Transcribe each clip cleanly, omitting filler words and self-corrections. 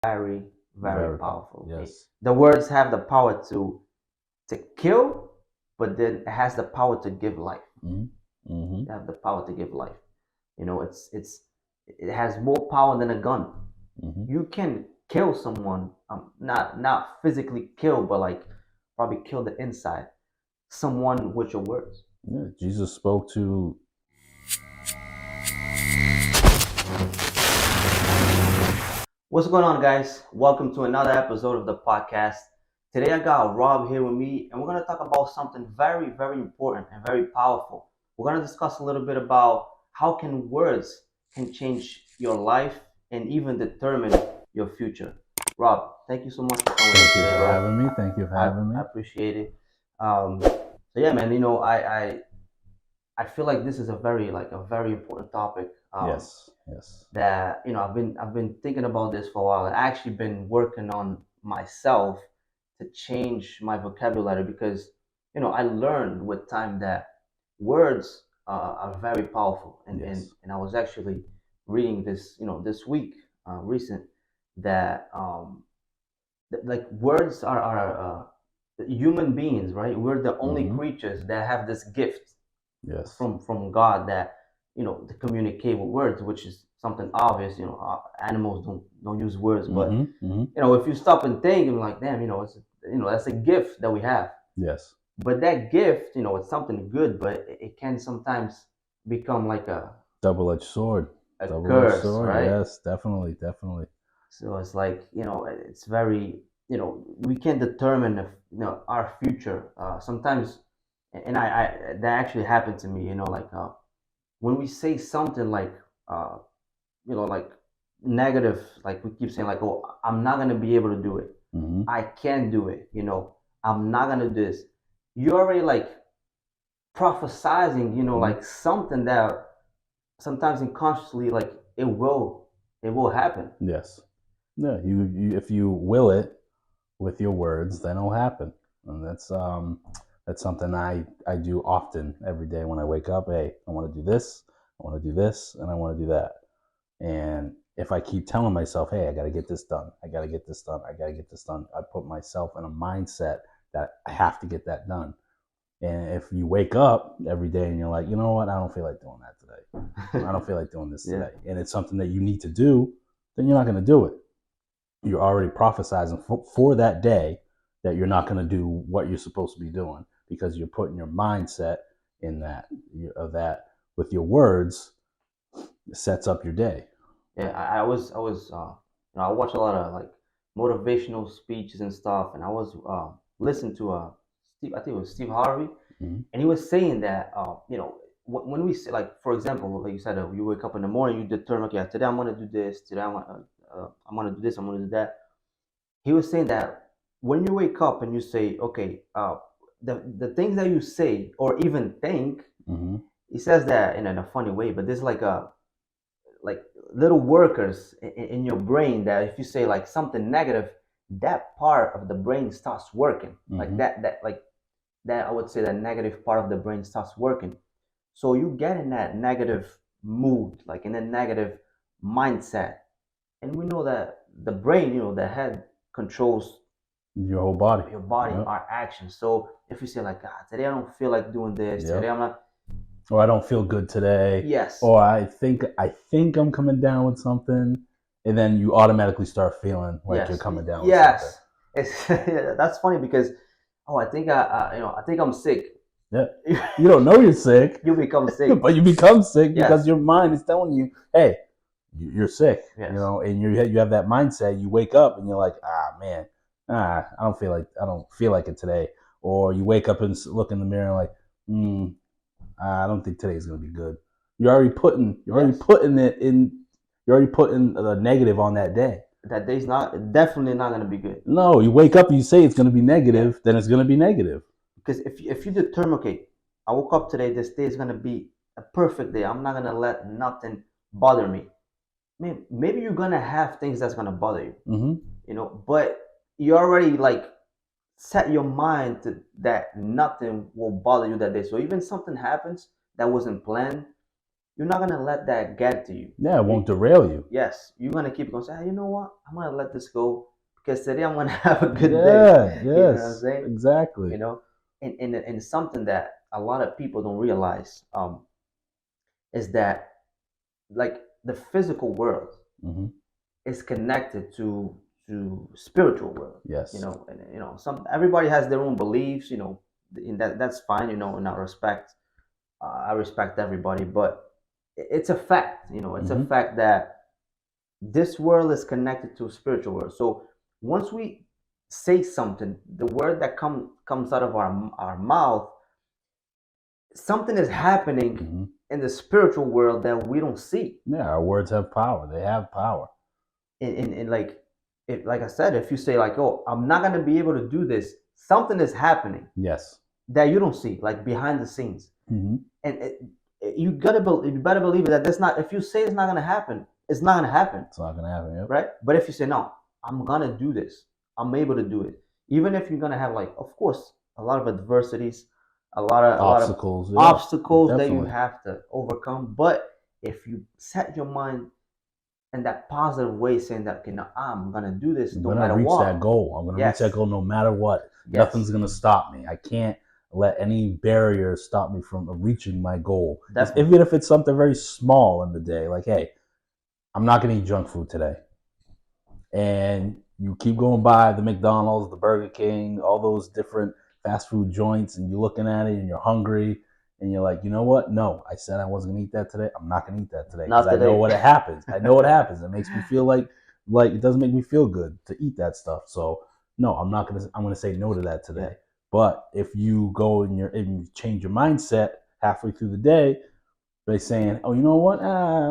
very, very Very powerful. powerful. Okay? Yes. The words have the power to kill, but then it has the power to give life. Mm-hmm. Mm-hmm. They have the power to give life. It has more power than a gun. Mm-hmm. You can kill someone, not physically kill, but like probably kill the inside someone with your words. Yeah. Jesus spoke to. What's going on, guys? Welcome to another episode of the podcast. Today I got Rob here with me, and we're going to talk about something very, very important and very powerful. We're going to discuss a little bit about how can words can change your life and even determine your future. Rob, thank you so much for coming Thank in you today, for bro. having me. Thank you for having I me. appreciate it. So yeah, man. I feel like this is a very important topic. Yes. Yes. That I've been thinking about this for a while. I've actually been working on myself to change my vocabulary because I learned with time that words are very powerful, and, and Yes. and I was actually reading this this week recent that like words are human beings, right? We're the only Mm-hmm. creatures that have this gift Yes. from God that to communicate with words, which is something obvious. Animals don't use words, but Mm-hmm. Mm-hmm. if you stop and think, you're like, damn, it's that's a gift that we have. Yes. But that gift, it's something good, but it can sometimes become like Double-edged sword. a Double-edged curse, sword. right? Yes. Definitely. Definitely. So it's like it's very we can determine our future. Sometimes, and I that actually happened to me. Like when we say something like uh, like negative, like we keep saying like, oh, I'm not gonna be able to do it. Mm-hmm. I can't do it. I'm not gonna do this. You're already like prophesizing. Mm-hmm. Like something that sometimes unconsciously like it will happen. Yes. Yeah. You if you will it with your words, then it'll happen. And that's something I do often every day when I wake up. Hey, I want to do this. I want to do this, and I want to do that. And if I keep telling myself, hey, I got to get this done, I got to get this done, I got to get this done, I put myself in a mindset that I have to get that done. And if you wake up every day and you're like, you know what, I don't feel like doing that today. I don't feel like doing this Yeah. today. And it's something that you need to do, then you're not going to do it. You're already prophesizing for that day that you're not going to do what you're supposed to be doing because you're putting your mindset in that of that with your words sets up your day. Yeah, I watch a lot of like motivational speeches and stuff, and I was listening to Steve, I think it was Steve Harvey, Mm-hmm. and he was saying that when we say, like, for example, like you said, you wake up in the morning, you determine, okay, today I'm gonna do this, today I'm gonna do this, I'm gonna do that. He was saying that when you wake up and you say, okay, the things that you say or even think, Mm-hmm. he says that in a funny way, but there's like little workers in your brain that if you say like something negative, that part of the brain starts working like Mm-hmm. that I would say that negative part of the brain starts working. So you get in that negative mood, like in a negative mindset. And we know that the brain, the head controls Your whole body. your body, Yep. our actions. So if you say like, ah, today I don't feel like doing this, Yep. today I'm not. Or I don't feel good today. Yes. Or I think I'm coming down with something, and then you automatically start feeling like Yes. you're coming down with something. Yes. It's that's funny because I think I think I'm sick. Yeah. You don't know you're sick, You become sick. but you become sick Yes. because your mind is telling you, hey, you're sick. Yes. And you have that mindset. You wake up and you're like, man, I don't feel like it today. Or you wake up and look in the mirror and like, I don't think today's gonna be good. You're already putting it in. You're already putting the negative on that day. That day's not definitely not gonna be good. No, you wake up and you say it's gonna be negative, then it's gonna be negative. Because if you determine, okay, I woke up today, this day is gonna be a perfect day. I'm not gonna let nothing bother me. Maybe you're gonna have things that's gonna bother you, but you already like set your mind to that nothing will bother you that day. So even something happens that wasn't planned, you're not gonna let that get to you. Yeah, it won't derail you. Yes, you're gonna keep going. Say, hey, you know what? I'm gonna let this go because today I'm gonna have a good day. Yeah, You know what I'm yes, saying? exactly. You know, and something that a lot of people don't realize is that like the physical world Hmm. is connected to spiritual world. You Yes. know, and you know, some everybody has their own beliefs. You know, in that's fine. You know, in that respect, I respect everybody, but it's a fact. You know, it's a Hmm. fact that this world is connected to spiritual world. So once we say something, the word that comes out of our mouth, something is happening Hmm. in the spiritual world that we don't see. Yeah, our words have power. They have power. In like if like I said, if you say like, oh, I'm not gonna be able to do this, something is happening Yes. that you don't see, like behind the scenes. Hmm. And you better believe that that's not if you say it's not gonna happen, it's not gonna happen. It's not gonna happen. Yep. Right? But if you say no, I'm gonna do this, I'm able to do it. Even if you're gonna have like, of course, a lot of adversities, a lot of Obstacles. Yeah, obstacles that you definitely. have to overcome. But if you set your mind in that positive way, saying that okay, now I'm gonna do this I'm no gonna matter reach that what. goal. I'm gonna reach that Yes, goal no matter what. yes, Nothing's gonna stop me. I can't let any barrier stop me from reaching my goal. definitely. Even if it's something very small in the day, like, hey, I'm not gonna eat junk food today. And you keep going by the McDonald's, the Burger King, all those different fast food joints, and you're looking at it and you're hungry, and you're like, you know what? No, I said I wasn't gonna eat that today. I'm not gonna eat that today because Not I know today. what it happens. I know what happens. It makes me feel like it doesn't make me feel good to eat that stuff. So no, I'm not gonna. I'm gonna say no to that Yeah. today. But if you go and you change your mindset halfway through the day by saying, "Oh, you know what?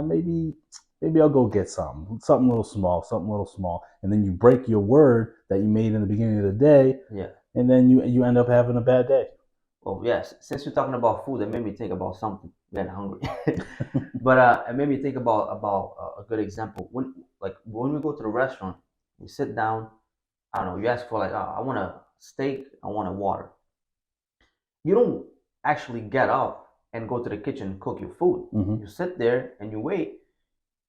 Maybe I'll go get something a little small," and then you break your word that you made in the beginning of the day, Yeah. and then you end up having a bad day. Well, yes. Since you're talking about food, it made me think about something. Getting hungry, but it made me think about a good example. When we go to the restaurant, we sit down. I don't know. You ask for like, I want a steak. I want a water. You don't actually get up and go to the kitchen and cook your food. Hmm. You sit there and you wait,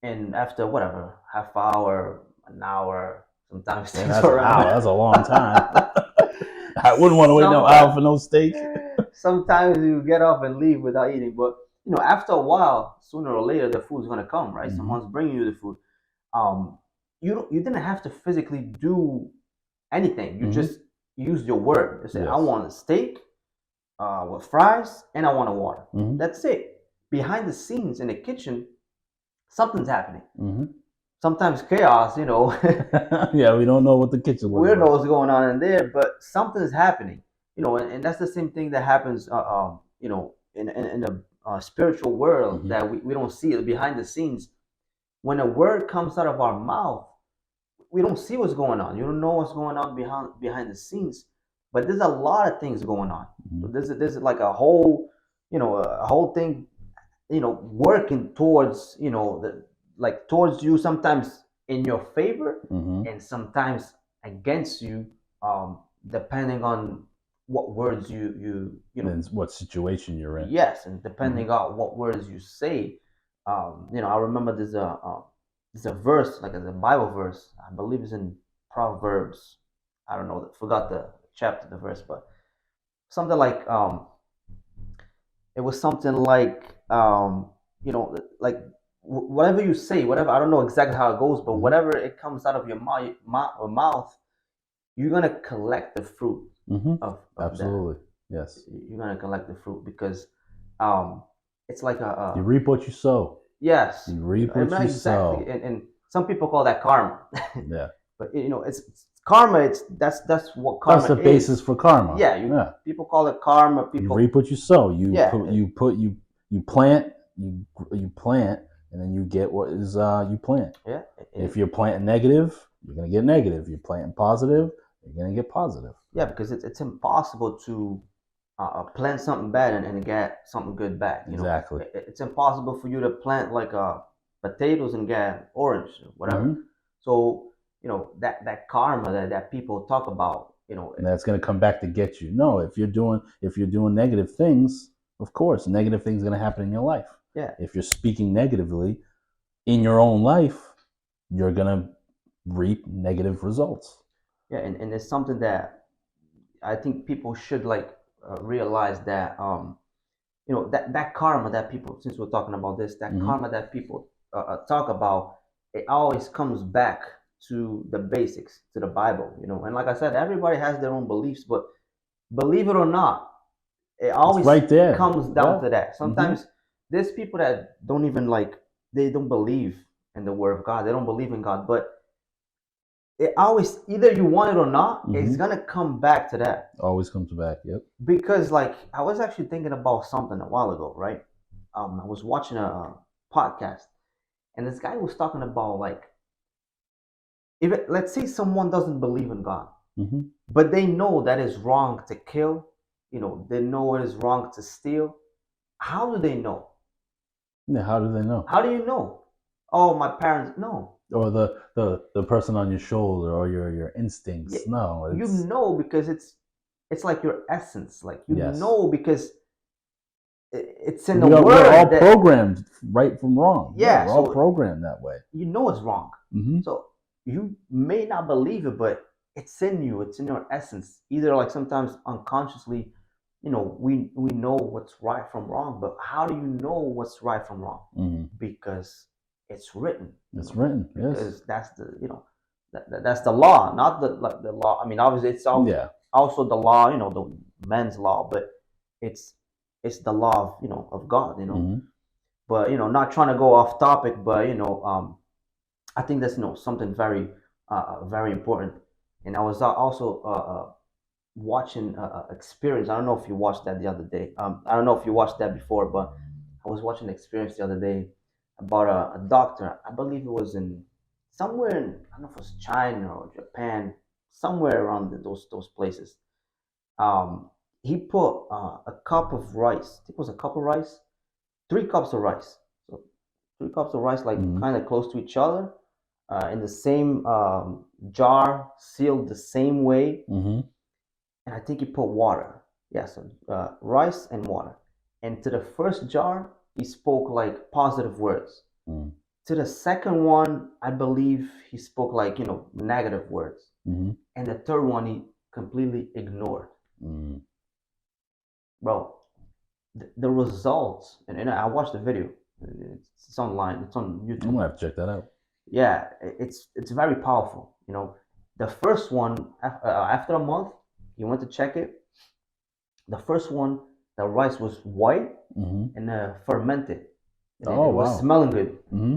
and after whatever half hour, an hour, sometimes And things that's an around. hour. That's a long time. I wouldn't want to wait no hour Sometimes, for no steak. sometimes you get up and leave without eating, but you know after a while, sooner or later, the food's gonna come, right? Hmm. Someone's bringing you the food. Um, you didn't have to physically do anything. You Hmm. just use your word. You say, I Yes. want a steak with fries and I want a water. Hmm. That's it. Behind the scenes in the kitchen, something's happening. Hmm. Sometimes chaos, you know. Yeah, we don't know what the kitchen We looks don't know like. what's going on in there, but something's happening, you know, and that's the same thing that happens, you know, in the spiritual world Hmm. that we don't see it behind the scenes. When a word comes out of our mouth, we don't see what's going on. You don't know what's going on behind the scenes, but there's a lot of things going on. So Hmm. there's like a whole, you know, a whole thing, you know, working towards, you know, the like towards you sometimes in your favor Hmm. and sometimes against you, depending on what words you know. And what situation you're in. Yes, and Hmm. depending on what words you say. You know, I remember there's a verse, like a Bible verse, I believe it's in Proverbs. I don't know, forgot the chapter, the verse, but something like it was something like you know, like whatever you say, whatever, I don't know exactly how it goes, but Hmm. whatever it comes out of your mouth, you're gonna collect the fruit Hmm. of that. Absolutely. Yes. You're gonna collect the fruit because um it's like You a reap what you sow. yes, You you reap know, and what not you exactly, sow. and some people call that karma. Yeah. But you know, it's karma. It's that's what That's karma the basis is. for karma. Yeah, Yeah. people call it karma. You People, reap what you sow. yeah, You plant, you plant, and then you get what is you plant. yeah, If you're planting negative, you're gonna get negative. If you're planting positive, you're gonna get positive. yeah, because it's impossible to plant something bad and get something good back. You know, Exactly. it's impossible for you to plant like potatoes and get orange, whatever. Hmm. So you know that karma that people talk about. You know, And that's gonna come back to get you. No, if you're doing negative things, of course, negative things are gonna happen in your life. Yeah. If you're speaking negatively in your own life, you're gonna reap negative results. Yeah, and it's something that I think people should like realize that that karma that people, since we're talking about this, that Mm-hmm. karma that people talk about, it always comes back to the basics, to the Bible, and like I said, everybody has their own beliefs, but believe it or not, it It's always right there. comes down Yeah. to that. Mm-hmm. Sometimes there's people that don't even like, they don't believe in the word of God, they don't believe in God, but it always, either you want it or not, it's Mm-hmm. gonna come back to that. Always comes back. Yep. Because like I was actually thinking about something a while ago, right? I was watching a podcast, and this guy was talking about like, let's say someone doesn't believe in God, Mm-hmm. but they know that it's wrong to kill, they know it is wrong to steal. How do they know? Yeah. How do they know? How do you know? Oh, my parents. No. Or the person on your shoulder, or your Yeah, instincts. No, you it's know because it's like your essence. Like you yes. know because it's in the We're all word that, programmed right from wrong. Yeah, yeah. we're all So programmed that way. you know it's wrong. Mm-hmm. So you may not believe it, but it's in you. It's in your essence. Either like sometimes unconsciously, we know what's right from wrong. But how do you know what's right from wrong? Mm-hmm. Because it's written. It's written. Yes. Because that's the that's the law, not the law. I mean, obviously it's Yeah. also the law. The man's law, but it's the law of God. Mm-hmm. But not trying to go off topic, but I think that's something very very important. And I was also watching Experience. I don't know if you watched that the other day. I don't know if you watched that before, but I was watching Experience the other day about a doctor. I believe it was in somewhere in, I don't know if it was China or Japan, somewhere around those places. Um, he put a cup of rice. I think it was a cup of rice, 3 cups of rice. So 3 cups of rice, like Mm-hmm. kind of close to each other, in the same jar, sealed the same way, Mm-hmm. and I think he put water. Yeah, so rice and water. And to the first jar, he spoke like positive words. Mm-hmm. To the second one, I believe he spoke like negative words. Mm-hmm. And the third one, he completely ignored. Mm-hmm. Bro, the results, and I watched the video. It's online. It's on I'm YouTube. gonna have to check that out. Yeah, it's very powerful. The first one, after a month, you went to check it. The first one, the rice was white Mm-hmm. and fermented. And Oh it was wow. smelling good. Mm-hmm.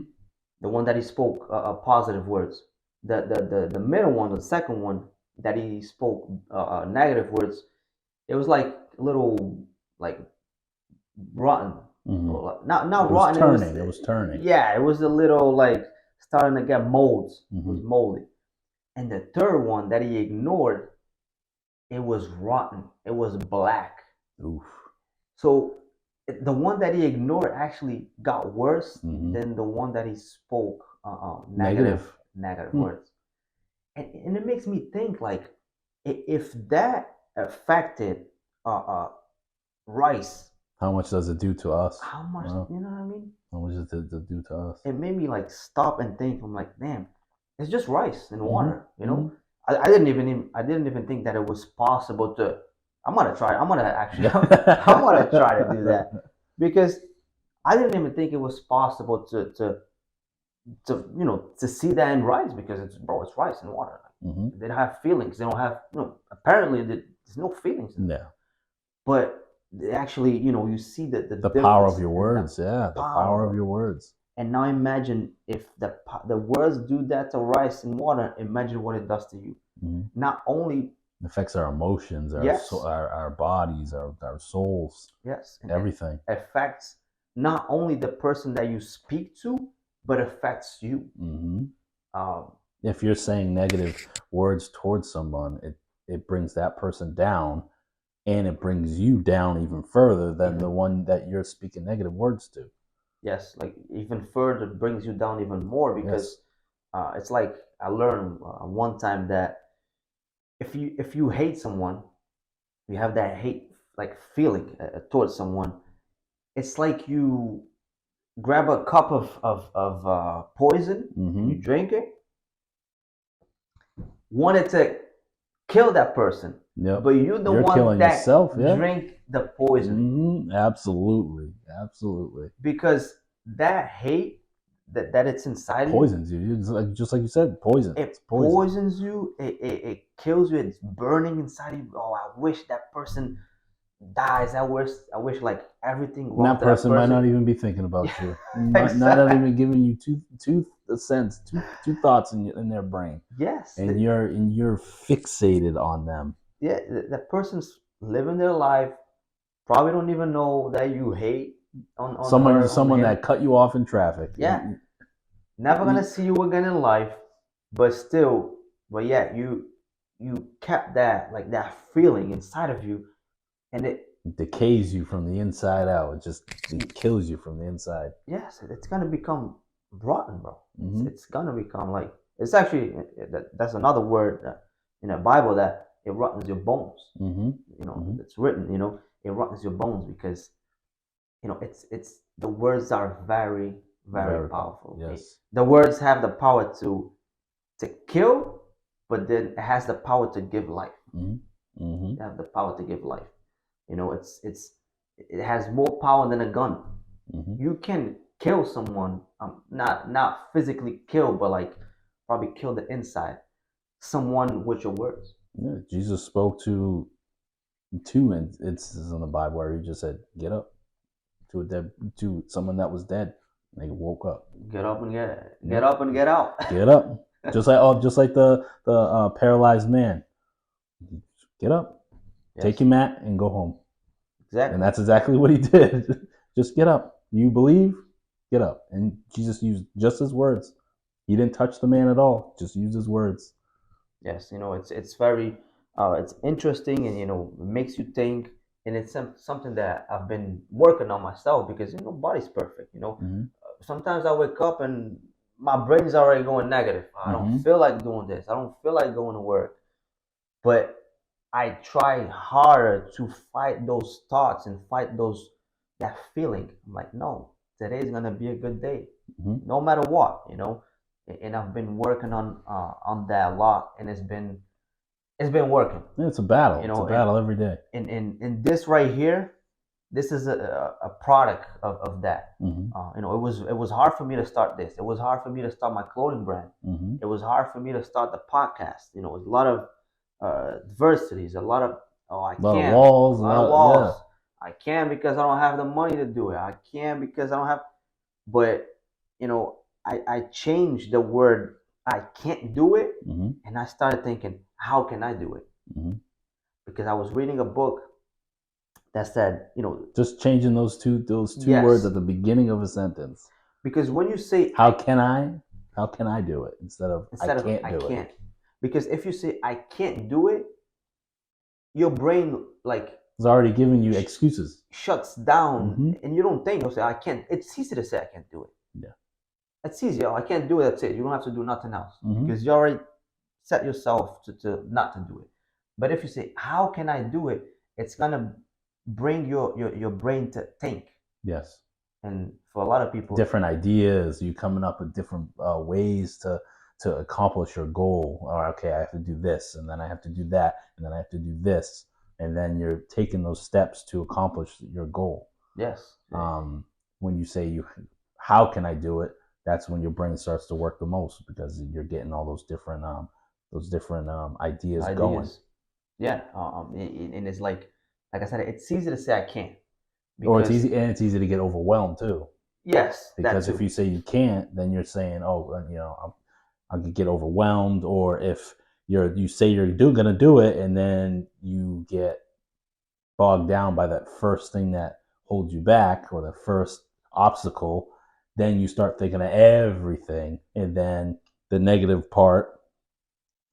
The one that he spoke positive words. The middle one, the second one that he spoke negative words. It was like a little like rotten. Mm-hmm. Not It was rotten. turning. It was turning. Yeah, it was a little like starting to get molds. It was Mm-hmm. moldy. And the third one that he ignored, it was rotten. It was black. Oof. So the one that he ignored actually got worse Mm-hmm. than the one that he spoke Negative. negative Hmm. words. And it makes me think like, if that affected rice, How much does it do to us? how much, Wow. you know what I mean? How much does it do to us? It made me like stop and think. I'm like, damn, it's just rice and Mm-hmm. water. I didn't even think that it was possible to. I'm gonna try. I'm gonna actually. I'm gonna try to do that, because I didn't even think it was possible to see that in rice, because it's rice and water. Mm-hmm. They don't have feelings. They don't have apparently there's no feelings in it. Yeah. But actually, you see The power of your words. Yeah. The power of your words. And now imagine if the words do that to rice and water. Imagine what it does to you. Mm-hmm. Not only It affects our emotions, our Yes. our bodies, our souls, yes, and everything. it affects not only the person that you speak to, but affects you. Mm-hmm. Um, If you're saying negative words towards someone, it brings that person down, and it brings you down even further than the one that you're speaking negative words to. yes, like even further brings you down even more, because it's like I learned one time that if you hate someone, you have that hate like feeling towards someone. It's like grab a cup of poison and you Mm-hmm. drink it, wanted to kill that person, Yep. but you're the You're one killing that yourself. Yeah. drink the poison Mm-hmm. Absolutely. Absolutely. because that hate that it's inside of you, Poisons you. Just like you said, poison. It's it poison. poisons you, it kills you, it's burning inside of you. Oh, I wish that person dies. I wish like everything And wrong that to that person might person. not even be thinking about you. Might not Exactly. even giving you two thoughts in their brain, Yes. and you're fixated on them. Yeah, that person's living their life. Probably don't even know that you hate on her, on Someone him. that cut you off in traffic. Yeah, never gonna You- see you again in life, but still, but yeah, you kept that like that feeling inside of you, and decays you from the inside out. It kills you from the inside. yes, it's gonna become rotten, bro. It's Mm-hmm. it's gonna become like it's actually that's another word in the Bible that it rottens your bones. Mm-hmm. Mm-hmm. It's written. It rottens your bones because it's the words are very very Very powerful. powerful. Yes. The words have the power to kill, but then it has the power to give life. Mm-hmm. Mm-hmm. It have the power to give life. It has more power than a gun. Mm-hmm. You can kill someone, not physically kill, but like probably kill the inside someone with your words. Yeah, Jesus spoke to two, and it's in the Bible where he just said, "Get up," to someone that was dead. And they woke up. Get up and get Yep. up and get out. Get up. Just like the paralyzed man. Get up, take Yes, your mat, and go home. And exactly. that's exactly what he did. Just get up. You believe? Get up. And Jesus used just his words. He didn't touch the man at all. Just used his words. Yes, it's very it's interesting, and it makes you think, and it's something that I've been working on myself because nobody's perfect. Mm-hmm. Sometimes I wake up and my brain's already going negative. I don't Mm-hmm. feel like doing this. I don't feel like going to work, but I try harder to fight those thoughts and fight that feeling. I'm like, no, today's gonna be a good day, Mm-hmm. no matter what. And I've been working on that a lot, and it's been working. It's a battle. You It's a know, and battle every day. in this right here, this is a product of that. Mm-hmm. It was hard for me to start this. It was hard for me to start my clothing brand. Mm-hmm. It was hard for me to start the podcast. It was a lot of adversities, a lot of I A lot of can't, walls. a A lot of lot. Yeah. walls. I can't because I don't have the money to do it. I can't because I don't have. But I changed the word I can't do it, Mm-hmm. and I started thinking, how can I do it? Mm-hmm. Because I was reading a book that said, Just changing those two words yes, at the beginning of a sentence. because when you say How can I? How can I do it instead of I instead of can't I do it? can't, because if you say I can't do it, your brain like It's already giving you excuses. shuts down, Mm-hmm. and you don't think. You say I can't. It's easy to say I can't do it. Yeah. It's easy. Oh, I can't do it. That's it. You don't have to do nothing else Mm-hmm. because you already set yourself to not to do it. But if you say how can I do it, it's gonna bring your brain to think. Yes. And for a lot of people, Different ideas. You coming up with different ways to accomplish your goal. Or okay, I have to do this, and then I have to do that, and then I have to do this, and then you're taking those steps to accomplish your goal. yes, When you say how can I do it? That's when your brain starts to work the most because you're getting all those different ideas going. yeah, and it's like I said, it's easy to say I can't Or it's because easy to get overwhelmed too. yes, that Because if too. you say you can't, then you're saying, oh, I could get overwhelmed. Or if you say you're gonna do it, and then you get bogged down by that first thing that holds you back or the first obstacle, then you start thinking of everything, and then the negative part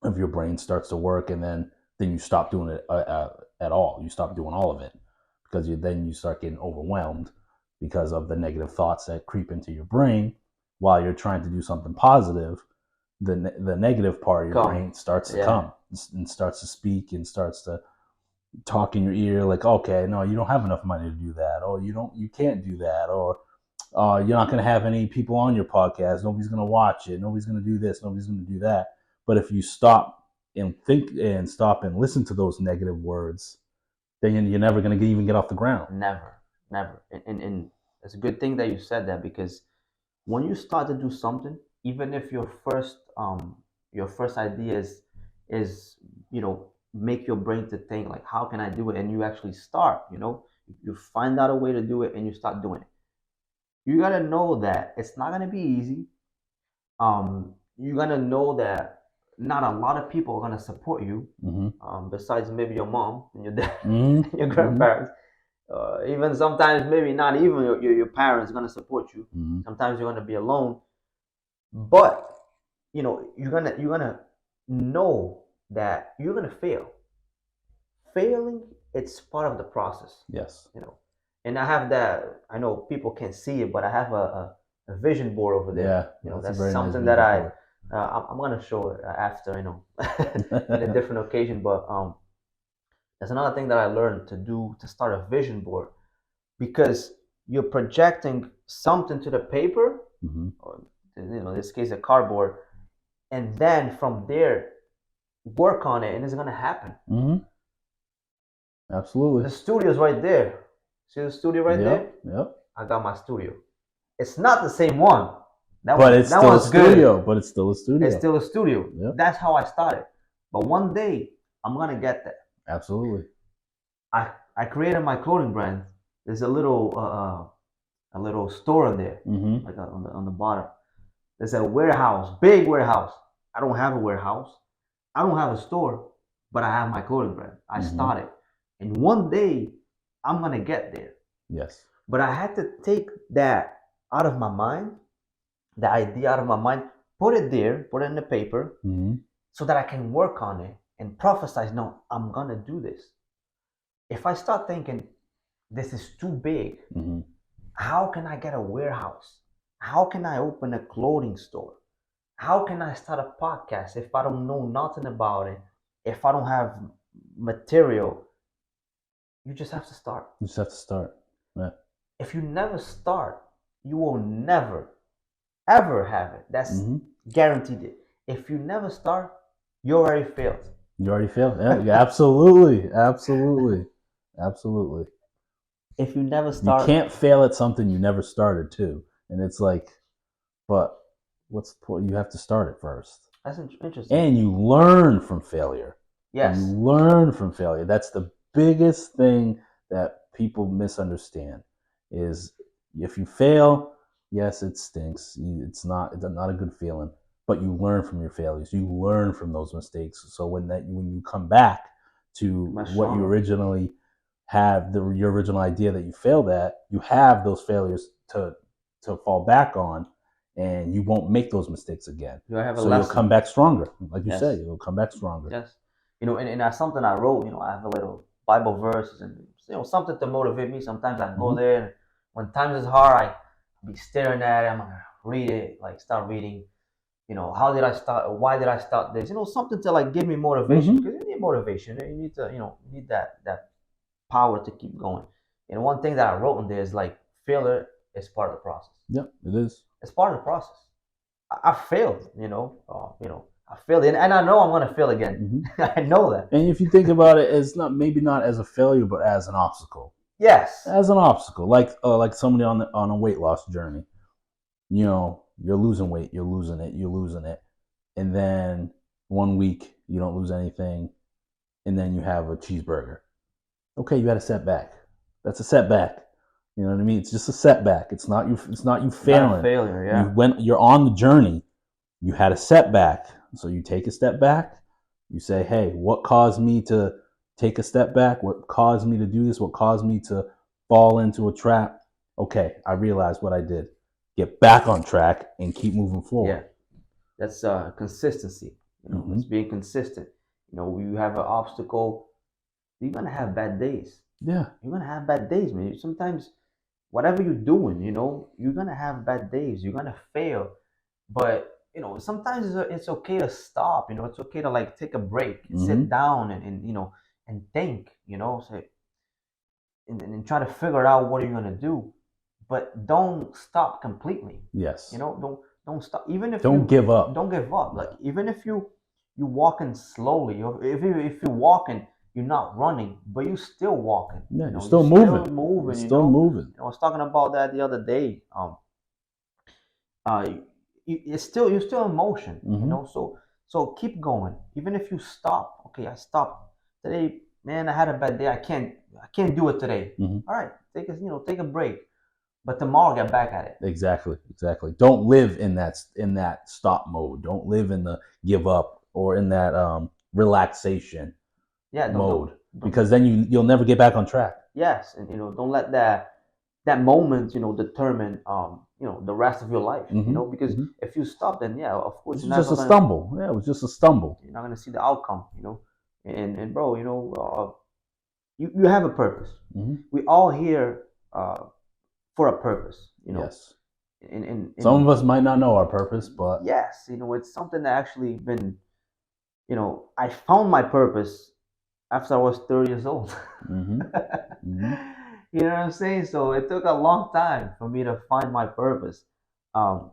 of your brain starts to work, and then you stop doing it at all. You stop doing all of it because then you start getting overwhelmed because of the negative thoughts that creep into your brain while you're trying to do something positive. The negative part of your Come, brain starts to yeah, come and starts to speak and starts to talk in your ear like, okay, no, you don't have enough money to do that, or you can't do that, or you're not going to have any people on your podcast. Nobody's going to watch it. Nobody's going to do this. Nobody's going to do that. But if you stop and think and stop and listen to those negative words, then you're never going to even get off the ground. Never. And it's a good thing that you said that, because when you start to do something, even if your first idea is make your brain to think like, how can I do it, and you actually start, you find out a way to do it and you start doing it. You gotta know that it's not gonna be easy. You gotta know that not a lot of people are gonna support you. Besides maybe your mom and your dad, and your grandparents. Even sometimes maybe not even your parents are gonna support you. Sometimes you're gonna be alone, but you're gonna know that you're gonna fail. Failing, it's part of the process. Yes. And I have that. I know people can't see it, but I have a vision board over there. That's something that I'm gonna show it after, in a different occasion. But that's another thing that I learned to do, to start a vision board, because you're projecting something to the paper, or in this case a cardboard, and then from there work on it, and it's gonna happen. Absolutely. The studio's right there. See the studio right there? Yep. I got my studio. It's not the same one. It's still a studio. But it's still a studio. It's still a studio. Yep. That's how I started. But one day I'm gonna get there. Absolutely. I created my clothing brand. There's a little store in there, like on the bottom. There's a warehouse, big warehouse. I don't have a warehouse. I don't have a store, but I have my clothing brand. I started, and one day I'm gonna get there. Yes. But I had to take that out of my mind, the idea out of my mind, put it there, put it in the paper, so that I can work on it and prophesize. No, I'm gonna do this. If I start thinking this is too big, how can I get a warehouse? How can I open a clothing store? How can I start a podcast if I don't know nothing about it? If I don't have material? You just have to start. You just have to start. Yeah. If you never start, you will never, ever have it. That's guaranteed it. If you never start, you already failed. You already failed? Yeah, absolutely. Absolutely. Absolutely. If you never start... You can't fail at something you never started, too. And it's like, but what's the point? You have to start it first. That's interesting. And you learn from failure. Yes. You learn from failure. That's the biggest thing that people misunderstand, is if you fail, yes, it stinks. It's not a good feeling, but you learn from your failures. You learn from those mistakes. So when you come back to what you originally have, your original idea that you failed at, you have those failures to fall back on, and you won't make those mistakes again. You'll come back stronger. Like you said, you'll come back stronger. Yes. And that's something I wrote. I have a little Bible verse and something to motivate me. Sometimes I go there, and when times is hard, I be staring at it. I'm gonna read it, like start reading. How did I start? Why did I start this? Something to like give me motivation, because you need motivation. You need to, you need that power to keep going. And one thing that I wrote in there is like, failure is part of the process. Yep, it is. It's part of the process. I failed, I failed, and I know I'm gonna fail again. I know that. And if you think about it, as maybe not as a failure, but as an obstacle. Yes. As an obstacle, like somebody on a weight loss journey. You're losing weight, you're losing it, and then 1 week you don't lose anything, and then you have a cheeseburger. Okay, you had a setback. That's a setback. You know what I mean? It's just a setback. It's not you failing. Not a failure, yeah. You're on the journey. You had a setback. So you take a step back. You say, hey, what caused me to take a step back? What caused me to do this? What caused me to fall into a trap? Okay, I realized what I did. Get back on track and keep moving forward. Yeah, that's consistency. It's being consistent. You have an obstacle, you're gonna have bad days. Yeah, you're gonna have bad days, man. Sometimes, whatever you're doing, you're gonna have bad days. You're gonna fail, but sometimes it's okay to stop. It's okay to like take a break, and sit down, and think. Say, and try to figure out what you're gonna do. but don't stop completely. Yes. Don't stop. Even if don't give up. Don't give up. Like even if you walking slowly, or if you're walking, you're not running, but you still walking. Yeah, you're still moving. Still moving. You're still moving. I was talking about that the other day. Uh, it's still you're still in motion. Mm-hmm. So keep going. Even if you stop. Okay, I stopped today. Man, I had a bad day. I can't do it today. Mm-hmm. All right, take a break. But tomorrow, get back at it. Exactly. Don't live in that stop mode. Don't live in the give up or in that relaxation mode, because then you'll never get back on track. Yes, and don't let that moment determine the rest of your life. Mm-hmm. Because if you stop, then of course it's just a stumble. Yeah, it was just a stumble. You're not gonna see the outcome. And bro, you have a purpose. Mm-hmm. We all here for a purpose. Yes. And some of us might not know our purpose, but yes, it's something that actually been. I found my purpose after I was 30 years old. Mm-hmm. Mm-hmm. You know what I'm saying? So it took a long time for me to find my purpose. But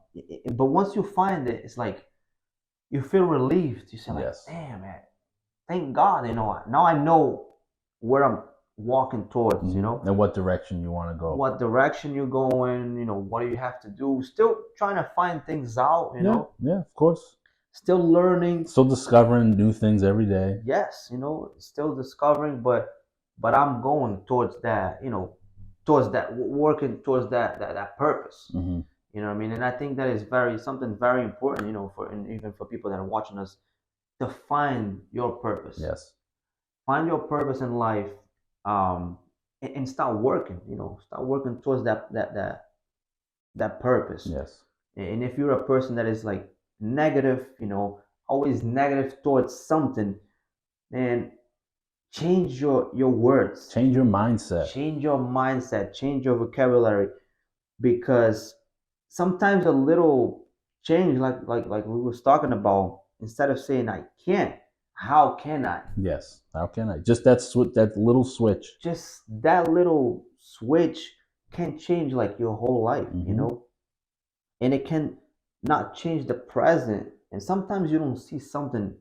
once you find it, it's like you feel relieved. You say like, yes. Damn, man, thank God. Now I know where I'm walking towards. Mm-hmm. And what direction you want to go. What direction you're going. What do you have to do? Still trying to find things out. Yeah, of course. Still learning. Still discovering new things every day. Yes, still discovering, but I'm going towards that, working towards that purpose. Mm-hmm. You know what I mean? And I think that is something very important, and even for people that are watching us, to find your purpose. Yes. Find your purpose in life, and start working. Start working towards that purpose. Yes. And if you're a person that is like negative, always negative towards something, then change your words. Change your mindset. Change your vocabulary, because sometimes a little change, like we was talking about, instead of saying I can't, how can I? Yes, how can I? Just that little switch. Just that little switch can change like your whole life, Mm-hmm. And it can not change the present. And sometimes you don't see something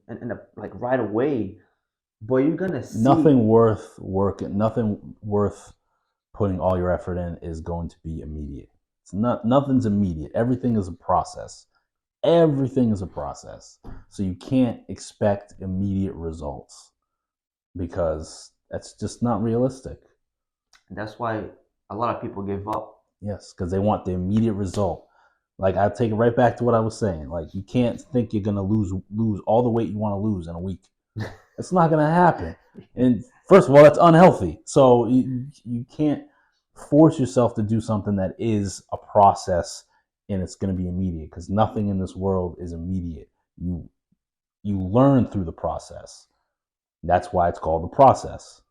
like right away, but you're gonna see nothing worth working, nothing worth putting all your effort in is going to be immediate. Nothing's immediate. Everything is a process. So you can't expect immediate results, because that's just not realistic. And that's why a lot of people give up. Yes, because they want the immediate result. Like, I take it right back to what I was saying. Like, you can't think you're gonna lose all the weight you want to lose in a week. It's not gonna happen. And first of all, that's unhealthy. So you can't force yourself to do something that is a process and it's gonna be immediate, because nothing in this world is immediate. You learn through the process. That's why it's called the process.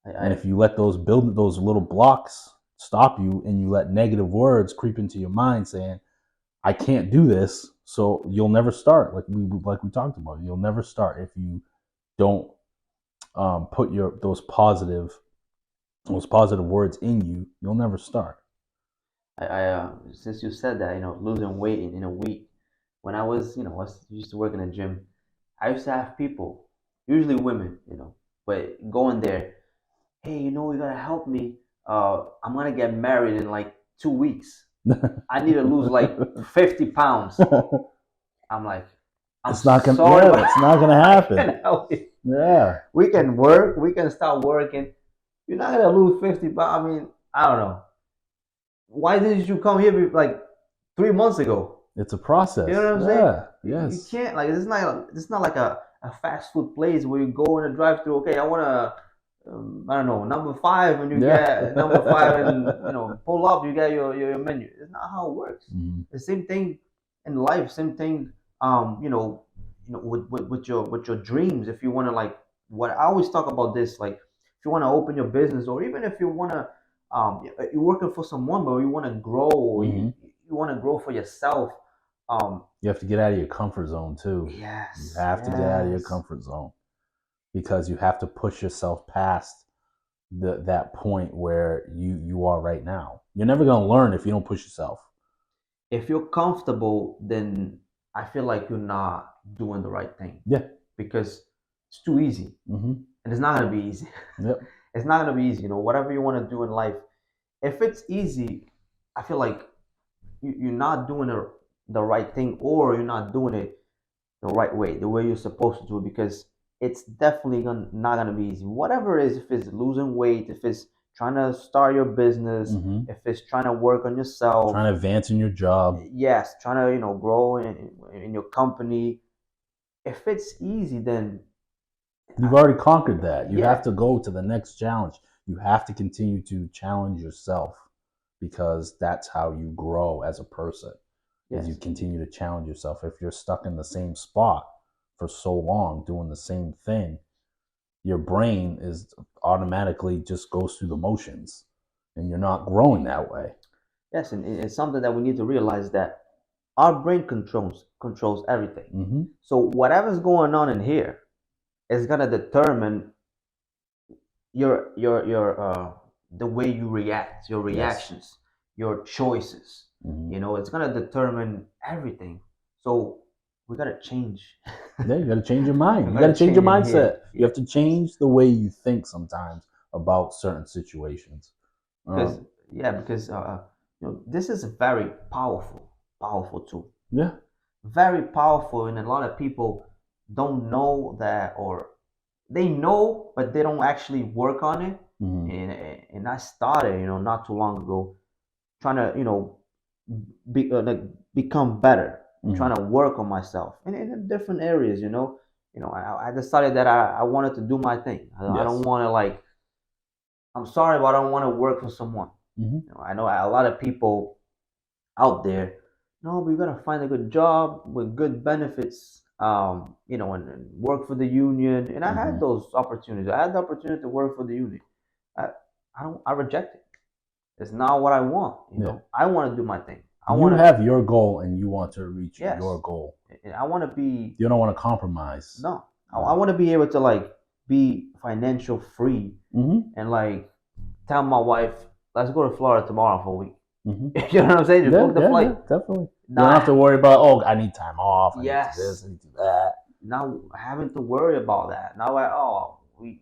And if you let those little blocks stop you, and you let negative words creep into your mind saying, I can't do this, so you'll never start. Like we talked about, you'll never start if you don't put those positive words in you. You'll never start. I since you said that, losing weight in a week. When I was, used to work in a gym, I used to have people, usually women, but going there, hey, you gotta help me. I'm gonna get married in like 2 weeks. I need to lose like 50 pounds. I'm like, it's not gonna happen. Yeah. We can work. We can start working. You're not gonna lose 50 pounds. I mean, I don't know. Why didn't you come here like 3 months ago? It's a process. You know what I'm saying? Yes. You can't, like, it's not like a fast food place where you go in a drive-thru. Okay, I want to. I don't know, number 5, and you get number 5, and pull up, you get your menu. It's not how it works. Mm-hmm. The same thing in life, same thing, with your dreams. If you want to, like, what I always talk about this, like, if you want to open your business, or even if you want to, you're working for someone, but you want to grow, or mm-hmm. you want to grow for yourself. You have to get out of your comfort zone too. Yes. You have to get out of your comfort zone, because you have to push yourself past that point where you are right now. You're never going to learn if you don't push yourself. If you're comfortable, then I feel like you're not doing the right thing. Yeah. Because it's too easy. Mm-hmm. And it's not going to be easy. Yep. It's not going to be easy. You know, whatever you want to do in life, if it's easy, I feel like you're not doing the right thing, or you're not doing it the right way, the way you're supposed to do it, because it's definitely not gonna be easy. Whatever it is, if it's losing weight, if it's trying to start your business, Mm-hmm. if it's trying to work on yourself, Trying to advance in your job. yes, trying to grow in your company. If it's easy, then You've already conquered that. You Yeah. have to go to the next challenge. You have to continue to challenge yourself, because that's how you grow as a person. yes, As you continue to challenge yourself. If you're stuck in the same spot for so long doing the same thing, your brain is automatically just goes through the motions, and you're not growing that way. yes, and it's something that we need to realize, that our brain controls everything. Mm-hmm. So whatever's going on in here is gonna determine your the way you react, your reactions, your choices. Mm-hmm. You know, it's gonna determine everything. So we gotta change. Yeah, you got to change your mind. We You got to gotta change your change it here. mindset. You have to change the way you think sometimes about certain situations. Because this is a very powerful tool. Yeah. Very powerful, and a lot of people don't know that, or they know, but they don't actually work on it. Mm-hmm. And I started, not too long ago, trying to, become better, Mm-hmm. trying to work on myself in different areas. I decided that I wanted to do my thing. I don't want to I'm sorry, but I don't want to work for someone. Mm-hmm. I know a lot of people out there. No, but you gotta find a good job with good benefits. And work for the union. And I had Mm-hmm. those opportunities. I had the opportunity to work for the union. I reject it. It's not what I want. I want to do my thing. You have your goal, and you want to reach Yes. your goal. And I want to be. You don't want to compromise. No, I want to be able to be financial free, Mm-hmm. and tell my wife, let's go to Florida tomorrow for a week. Mm-hmm. You know what I'm saying? Just book the flight. Yeah, definitely. You don't have to worry about, I need time off. I Yes. need to this, I need to that. Now having to worry about that. Now we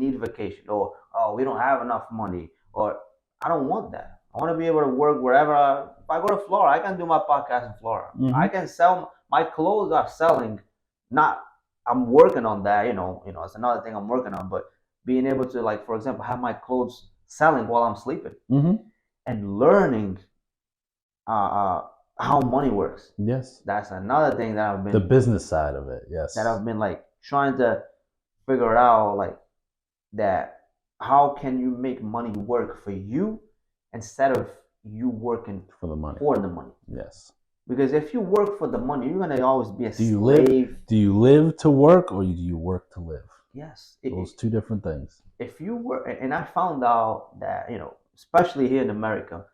need vacation, or we don't have enough money, or I don't want that. I want to be able to work wherever. If I go to Florida, I can do my podcast in Florida. Mhm. I can sell my clothes are selling. Not I'm working on that. It's another thing I'm working on. But being able to, for example, have my clothes selling while I'm sleeping, Mm-hmm. and learning how money works. Yes. That's another thing that I've been The business side of it, yes. that I've been trying to figure out, that how can you make money work for you instead of you working for the money. for the money. Yes. Because if you work for the money, you're gonna always be a Do you slave. Do you live to work, or do you work to live? Yes. Those two different things. If you work, and I found out that, especially here in America,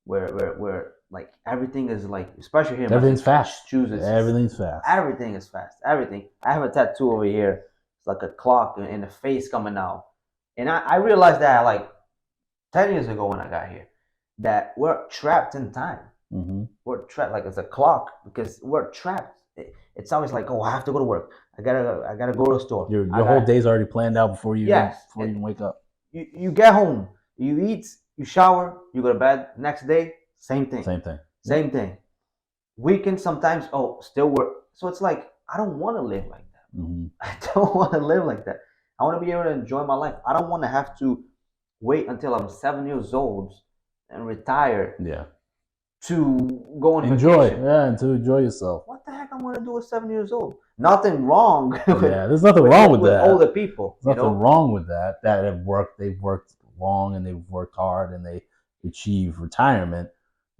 where everything is especially here in Everything's fast. Massachusetts, Everything's fast. Everything is fast. Everything. I have a tattoo over here. It's like a clock and a face coming out. And I realized that 10 years ago when I got here, that we're trapped in time. Mm-hmm. We're trapped it's a clock, because we're trapped. It's always I have to go to work. I gotta go to the store. Your whole day's already planned out before you even wake up. You get home, you eat, you shower, you go to bed. Next day, same thing. Same thing. Weekend sometimes, still work. So it's I don't want to live like that. Mm-hmm. I don't want to live like that. I want to be able to enjoy my life. I don't want to have to wait until I'm 7 years old and retire. Yeah. To go on enjoy. Vacation. Yeah, and to enjoy yourself. What the heck I'm gonna do at 7 years old? Nothing wrong. There's nothing wrong with that. Older people. There's nothing wrong with that. That have worked. They've worked long and they've worked hard and they achieve retirement.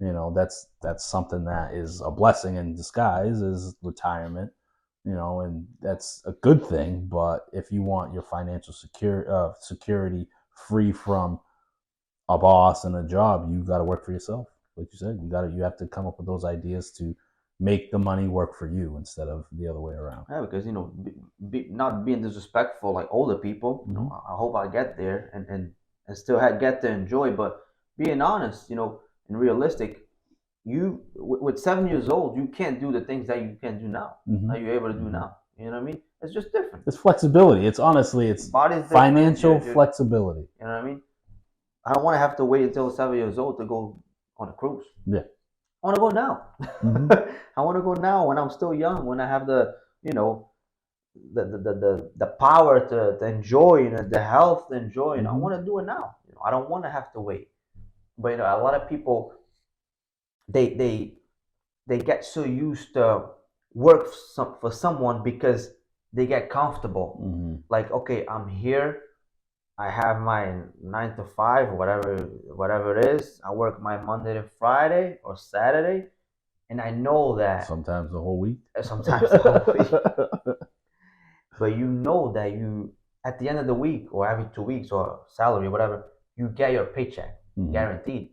That's something that is a blessing in disguise, is retirement. And that's a good thing. But if you want your financial security free from a boss and a job, you got to work for yourself. Like you said, you have to come up with those ideas to make the money work for you instead of the other way around. Yeah, because not being disrespectful older people. Mm-hmm. I hope I get there and still get to enjoy, but being honest, and realistic, with 7 years old, you can't do the things that you can do now. That you're able to do now. You know what I mean? It's just different. It's flexibility. It's honestly, it's financial flexibility. You know what I mean? I don't want to have to wait until 7 years old to go on a cruise. Yeah. I want to go now. I want to go now when I'm still young, when I have the power to enjoy, the health to enjoy, I want to do it now. I don't want to have to wait. But a lot of people, they get so used to work for someone because they get comfortable. Like, okay, I'm here. I have my 9 to 5, whatever it is. I work my Monday to Friday or Saturday, and I know that sometimes the whole week. Sometimes the whole week. But you know that you, at the end of the week or every 2 weeks or salary, whatever, you get your paycheck, guaranteed.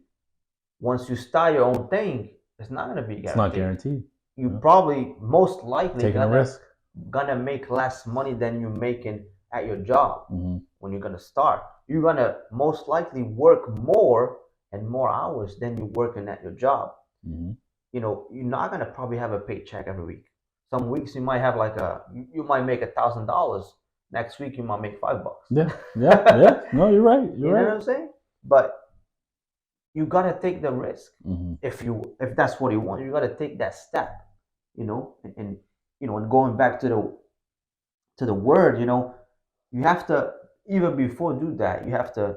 Once you start your own thing, it's not going to be guaranteed. It's not guaranteed. You probably, most likely, taking a risk. Gonna make less money than you're making at your job. When you're gonna start, you're gonna most likely work more and more hours than you're working at your job. You're not gonna probably have a paycheck every week. Some weeks you might have you might make $1,000. Next week you might make $5. Yeah. No, you're right. You know what I'm saying? But you gotta take the risk. If that's what you want, you gotta take that step. And going back to the word, you have to, even before do that, you have to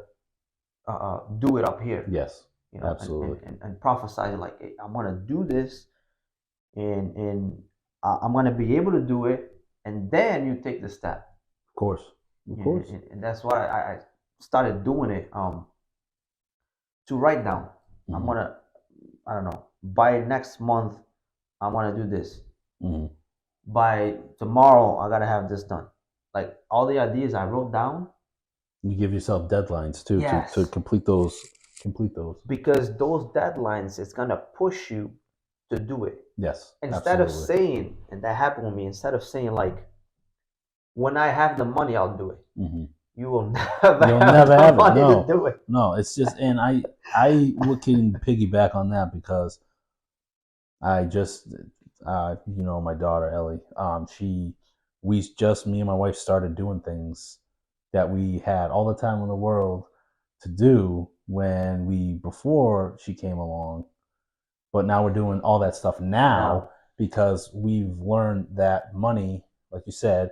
do it up here. Yes, absolutely. And prophesy like, hey, I'm gonna do this, and I'm gonna be able to do it, and then you take the step. Of course. And that's why I started doing it. To write down, I'm gonna, I don't know, by next month, I'm gonna do this. By tomorrow, I gotta have this done. Like all the ideas I wrote down. You give yourself deadlines too, yes, to complete those. Because those deadlines, it's gonna push you to do it. Yes. Instead of saying, and that happened with me, instead of saying like, when I have the money, I'll do it. You will never have the money to do it. No, it's just, and I can piggyback on that because I just, my daughter Ellie, me and my wife started doing things that we had all the time in the world to do before she came along, but now we're doing all that stuff now because we've learned that money, like you said,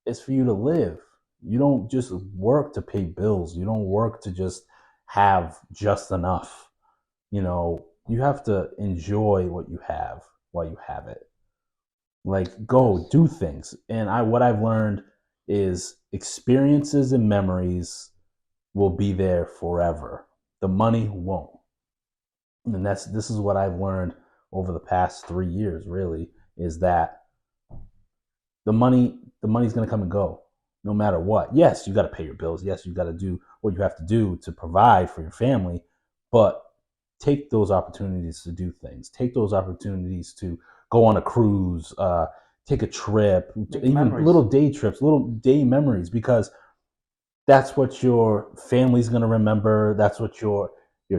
is for you to live. You don't just work to pay bills. You don't work to just have just enough. You have to enjoy what you have while you have it. Like, go do things. And what I've learned is experiences and memories will be there forever. The money won't. And this is what I've learned over the past 3 years, really, is that the money's going to come and go no matter what. Yes, you got to pay your bills. Yes, you got to do what you have to do to provide for your family, but take those opportunities to do things. Take those opportunities to go on a cruise, take a trip, even little day trips, little day memories, because that's what your family's going to remember. That's what your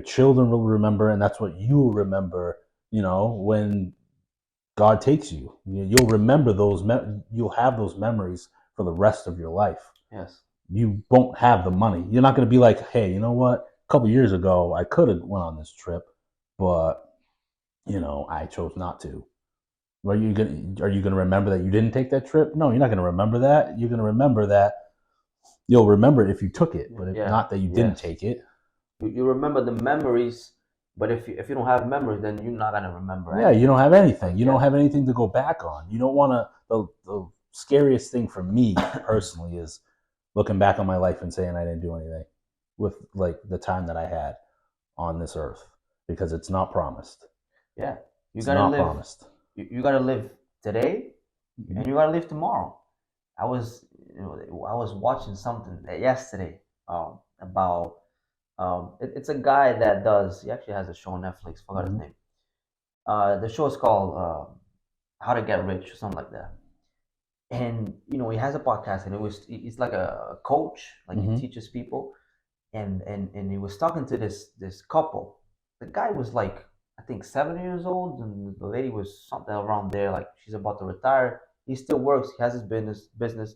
children will remember, and that's what you will remember, when God takes you. You'll remember those, you'll have those memories for the rest of your life. Yes. You won't have the money. You're not going to be like, hey, you know what? A couple years ago, I could have went on this trip, but, I chose not to. Are you gonna remember that you didn't take that trip? No, you're not gonna remember that. You're gonna remember that. You'll remember it if you took it, but not that you didn't take it. You remember the memories, but if you don't have memories, then you're not gonna remember. Yeah, you don't have anything. You don't have anything to go back on. You don't want to. The scariest thing for me personally is looking back on my life and saying I didn't do anything with like the time that I had on this earth, because it's not promised. Yeah, it's not promised. You gotta live today, and you gotta live tomorrow. I was watching something yesterday about it's a guy that does. He actually has a show on Netflix. Forgot his name. The show is called How to Get Rich or something like that. And he has a podcast, and he's like a coach, like he teaches people. and he was talking to this couple. The guy was like, I think 7 years old, and the lady was something around there, like she's about to retire. He still works. He has his business.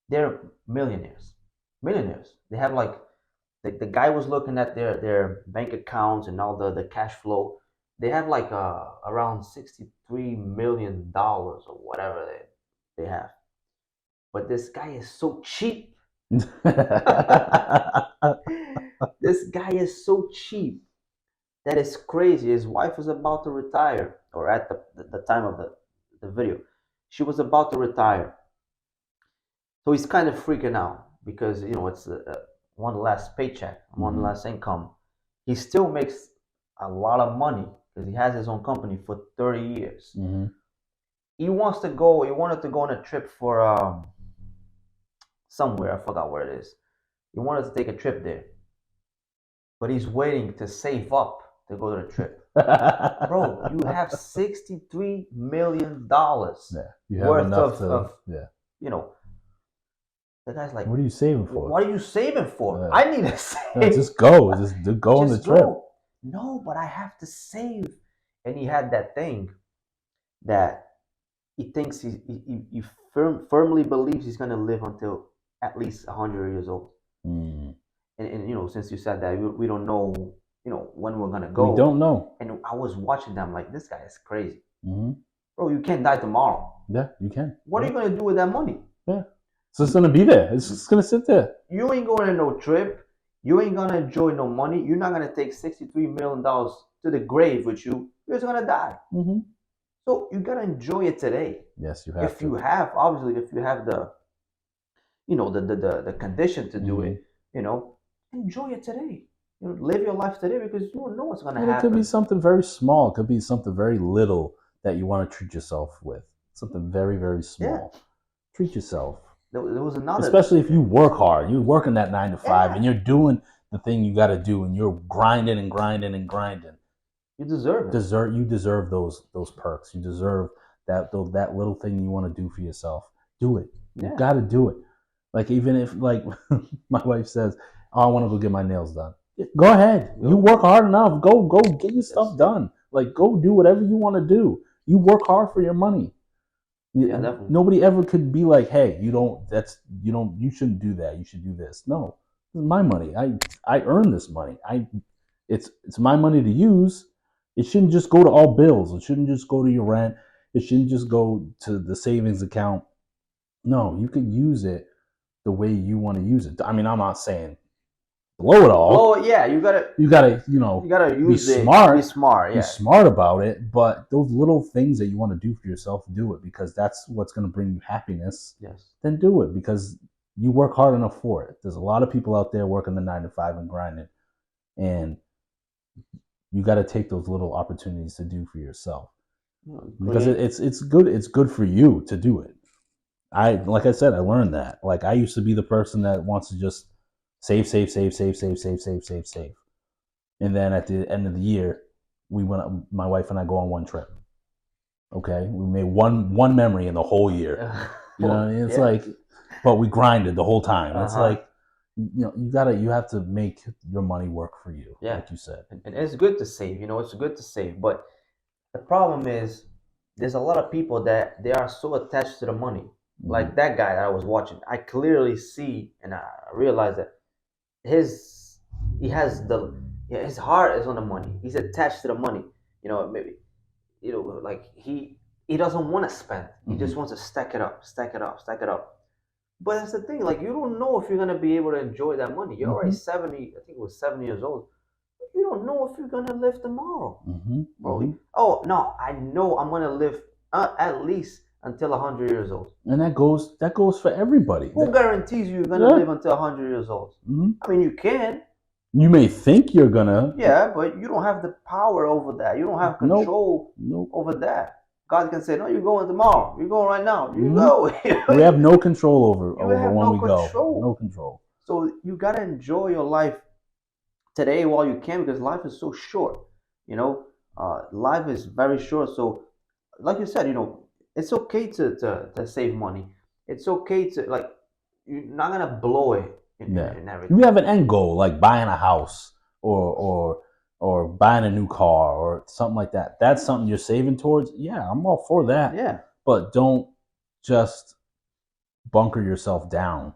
They're millionaires. Millionaires. They have like the guy was looking at their bank accounts and all the cash flow. They have like around $63 million or whatever they have. But this guy is so cheap. This guy is so cheap. That is crazy. His wife is about to retire, or at the time of the video, she was about to retire. So he's kind of freaking out because it's one less paycheck, one less income. He still makes a lot of money because he has his own company for 30 years. He wants to go. He wanted to go on a trip for somewhere. I forgot where it is. He wanted to take a trip there, but he's waiting to save up to go to the trip. Bro, you have $63 million worth of you know. The guy's like, "What are you saving for? What are you saving for? I need to save. Just go. Just go on the trip." No, but I have to save. And he had that thing that he thinks he firmly believes he's gonna live until at least 100 years old. And since you said that, we don't know, when we're gonna go. We don't know. And I was watching them like, this guy is crazy. Bro, you can't die tomorrow. Yeah, you can. What are you gonna do with that money? Yeah. So it's gonna be there. It's just gonna sit there. You ain't going on no trip. You ain't gonna enjoy no money. You're not gonna take $63 million to the grave with you. You're just gonna die. So you gotta enjoy it today. Yes, you have. If you have the, the condition to do it, enjoy it today. Live your life today because you don't know what's gonna happen. It could be something very small. It could be something very little that you want to treat yourself with. Something very, very small. Yeah. Treat yourself. There was another, especially if you work hard. You're working that 9 to 5, and you're doing the thing you got to do, and you're grinding and grinding and grinding. You deserve it. You deserve those perks. You deserve that little thing you want to do for yourself. Do it. You got to do it. Like, even if, like, my wife says, "Oh, I want to go get my nails done." Go ahead. You work hard enough. Go get your stuff done. Like, go do whatever you want to do. You work hard for your money. Yeah, definitely. Nobody ever could be like, "Hey, you shouldn't do that. You should do this." No, this is my money. I earn this money. It's my money to use. It shouldn't just go to all bills. It shouldn't just go to your rent. It shouldn't just go to the savings account. No, you can use it the way you want to use it. I mean, I'm not saying blow it all. Oh yeah, you gotta use it. Smart. Be smart. Yeah. Be smart about it. But those little things that you want to do for yourself, do it, because that's what's going to bring you happiness. Yes. Then do it because you work hard enough for it. There's a lot of people out there working the 9 to 5 and grinding, and you got to take those little opportunities to do for yourself because it's good. It's good for you to do it. Like I said, I learned that. Like, I used to be the person that wants to just save. And then at the end of the year, my wife and I go on one trip. Okay. We made one memory in the whole year. It's like, but we grinded the whole time. It's like, you have to make your money work for you. Yeah. Like you said. And it's good to save, it's good to save. But the problem is there's a lot of people that they are so attached to the money. Like that guy that I was watching, I clearly see and I realize that his heart is on the money. He's attached to the money. Maybe like he doesn't want to spend. He just wants to stack it up. But that's the thing. Like, you don't know if you're gonna be able to enjoy that money. You're already 70. I think it was 7 years old. You don't know if you're gonna live tomorrow, bro. Oh no, I know I'm gonna live at least until 100 years old. And that goes for everybody. Who guarantees you're going to live until 100 years old? I mean, you can. You may think you're going to. Yeah, but you don't have the power over that. You don't have control over that. God can say, "No, you're going tomorrow. You're going right now. You go." We have no control over when we go. No control. So you got to enjoy your life today while you can, because life is so short. Life is very short. So, like you said, it's okay to save money. It's okay to, like, you're not gonna blow it in You everything. have an end goal like buying a house or buying a new car or something like that. That's something you're saving towards. Yeah, I'm all for that. Yeah. But don't just bunker yourself down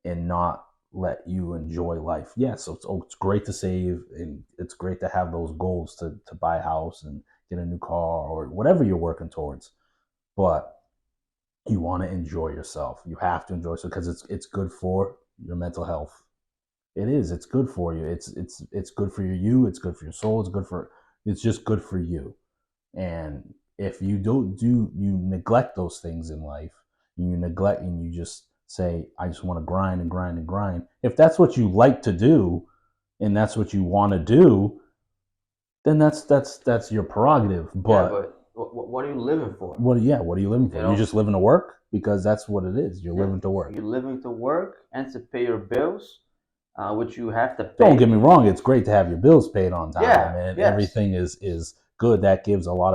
and not let you enjoy life. Yes, it's great to save and it's great to have those goals to buy a house and get a new car or whatever you're working towards. But you want to enjoy yourself. You have to enjoy yourself because it's good for your mental health. It is. It's good for you. It's good for you. It's good for your soul. It's just good for you. And if you you neglect those things in life, you neglect and you just say, I just want to grind and grind and grind. If that's what you like to do and that's what you want to do, then that's your prerogative. Yeah, But but what are you living for? what are you living for? You You're know, just living to work because that's what it is. You're yeah, living to work. you're living to work and to pay your bills, which you have to Don't pay. get me wrong, it's great to have your bills paid on time Yeah, and yes, everything is good. That gives a lot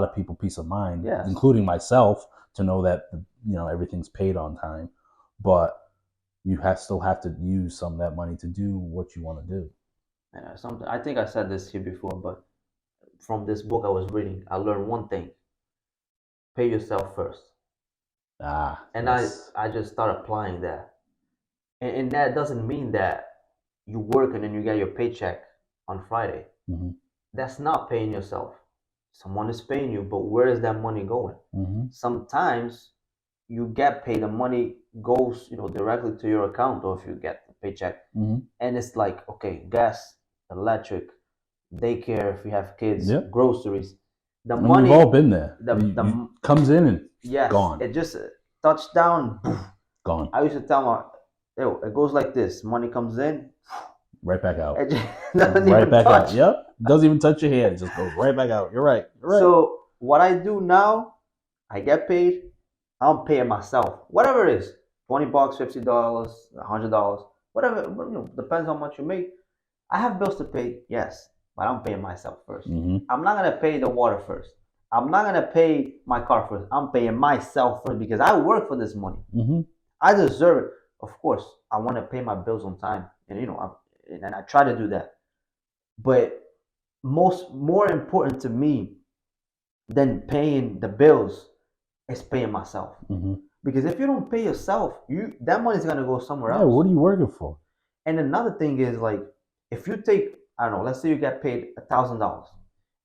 of people peace of mind, yes. including myself, to know that everything's paid on time. But you still have to use some of that money to do what you want to do. Something I think I said this here before, but from this book I was reading, I learned one thing: pay yourself first. And Yes. I just started applying that, and that doesn't mean that you work and then you get your paycheck on Friday. Mm-hmm. That's not paying yourself. Someone is paying you, but where is that money going? Mm-hmm. Sometimes you get paid, the money goes, directly to your account, or if you get the paycheck, Mm-hmm. and it's like, okay, gas, electric, daycare, if you have kids, Yep. groceries, the And we've money, all been there. the Comes in and yes, gone. it just touched down. Gone. I used to tell my, it goes like this: money comes in, Right back out. it just doesn't Right even back touch. out. Yep. Doesn't even touch your hand. It just goes right back out. You're right. You're right. So what I do now, I get paid, I'm paying myself, whatever it is, $20, $50, $100, whatever. Depends on how much you make. I have bills to pay, yes, but I'm paying myself 1st. Mm-hmm. I'm not gonna pay the water first. I'm not gonna pay my car first. I'm paying myself first because I work for this money. Mm-hmm. I deserve it. Of course, I want to pay my bills on time, and and I try to do that. But more important to me than paying the bills is paying myself. Mm-hmm. Because if you don't pay yourself, that money's gonna go somewhere Yeah. else. What are you working for? And another thing is, like, if you take, I don't know, let's say you get paid $1,000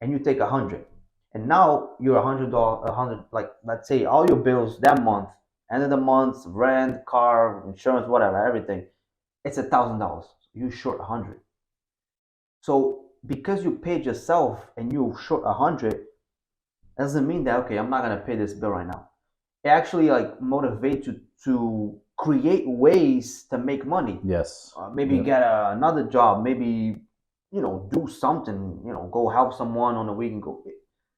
and you take 100, and now you're $100, 100, like, let's say all your bills that month, end of the month, rent, car, insurance, whatever, everything, it's $1,000. You short 100. So because you paid yourself and you short 100, doesn't mean that, okay, I'm not gonna pay this bill right now. It actually like motivates you to create ways to make money. Yes. Maybe get another job. Maybe do something. Go help someone on the weekend. Go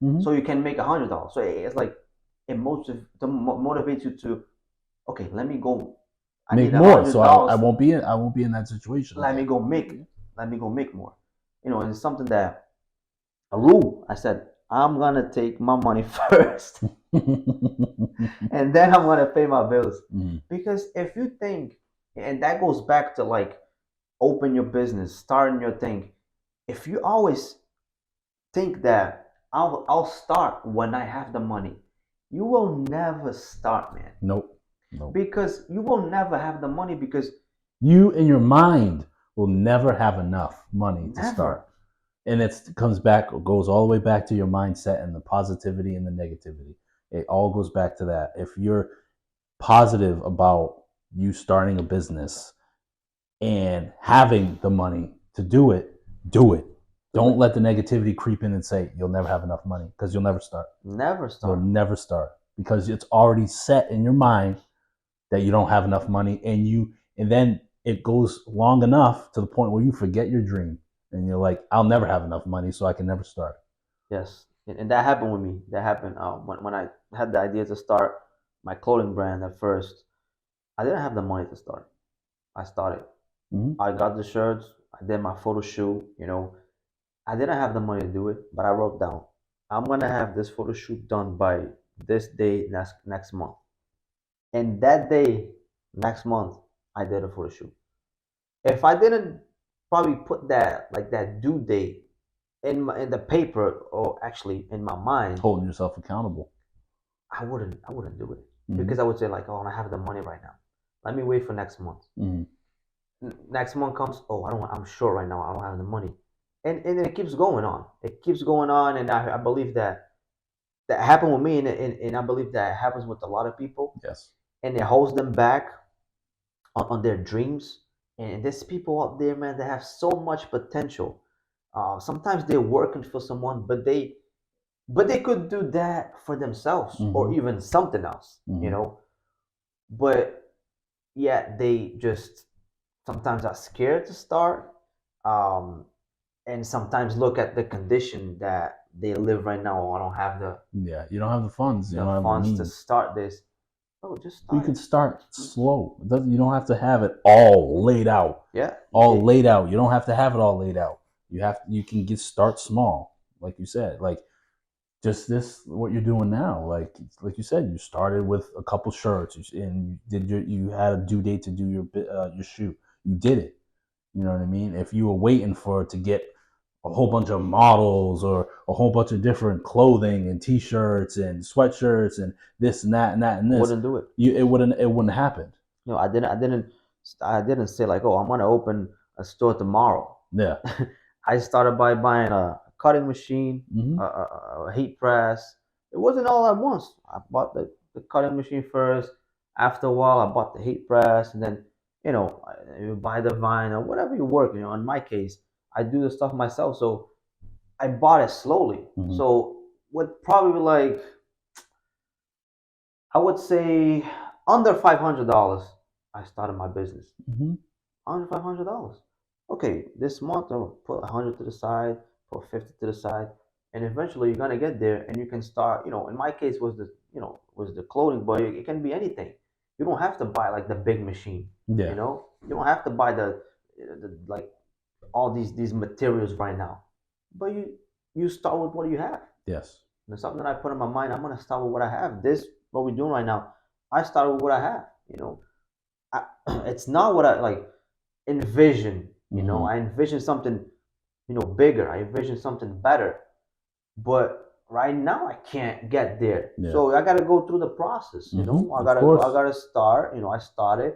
Mm-hmm. so you can make $100. So it's like it motivates you to, okay, let me go. I Make need more, so $100. I won't be in that situation. Let me go make. Let me go make more. And it's something that a rule. I said I'm gonna take my money first, and then I'm gonna pay my bills. Mm-hmm. Because if you think, and that goes back to like open your business, starting your thing. If you always think that I'll start when I have the money, you will never start, man. Nope. Because you will never have the money because you in your mind will never have enough money to start. And it goes all the way back to your mindset and the positivity and the negativity. It all goes back to that. If you're positive about you starting a business and having the money to do it, do it. Don't let the negativity creep in and say you'll never have enough money because you'll never start. Never start. You'll never start because it's already set in your mind that you don't have enough money, and then it goes long enough to the point where you forget your dream and you're like, I'll never have enough money, so I can never start. Yes, and that happened with me. That happened when I had the idea to start my clothing brand at first. I didn't have the money to start. I started. Mm-hmm. I got the shirts. I did my photo shoot. I didn't have the money to do it, but I wrote down, I'm gonna have this photo shoot done by this day next month. And that day, next month, I did a photo shoot. If I didn't probably put that due date in the paper, or actually in my mind, Holding yourself accountable. I wouldn't do it, Mm-hmm. because I would say like, oh, I have the money right now. Let me wait for next month. Mm-hmm. Next month comes, oh, I'm sure right now I don't have the money, and it keeps going on. It keeps going on, and I believe that happened with me, and I believe that happens with a lot of people, Yes. and it holds them back on their dreams. And there's people out there, man, that have so much potential. Sometimes they're working for someone, but they could do that for themselves, or Mm-hmm. even something else, Mm-hmm. But yeah, they just sometimes are scared to start, um, and sometimes look at the condition that they live right now. Oh, I don't have Yeah. You don't have the funds. You the don't have the funds to means. start this. Oh, just You start could it. start slow. You don't have to have it all laid out. Yeah, All laid out. You don't have to have it all laid out. You can start small, like you said. Like just this, what you're doing now. Like you said, you started with a couple shirts, and you had a due date to do your shoot. You did it. You know what I mean? If you were waiting for it to get a whole bunch of models or a whole bunch of different clothing and t-shirts and sweatshirts and this and that and that and this, wouldn't do it. it wouldn't happen. I didn't say like, oh, I'm gonna open a store tomorrow. Yeah. I started by buying a cutting machine, Mm-hmm. a heat press. It wasn't all at once. I bought the cutting machine first. After a while, I bought the heat press, and then you buy the vine or whatever you work. In my case, I do the stuff myself, so I bought it slowly. Mm-hmm. So with probably like, I would say, under $500, I started my business. Mm-hmm. Under $500. Okay, this month I'll put 100 to the side, put 50 to the side, and eventually you're gonna get there, and you can start. In my case was the clothing, but it can be anything. You don't have to buy like the big machine. Yeah. You don't have to buy the like all these materials right now, but you start with what you have. Yes. And it's something that I put in my mind. I'm gonna start with what I have. This what we're doing right now. I started with what I have. I, it's not what I like envision. Mm-hmm. I envision something bigger. I envision something better. But right now I can't get there. Yeah. So I gotta go through the process. Mm-hmm. I Of gotta course. I gotta start. I started.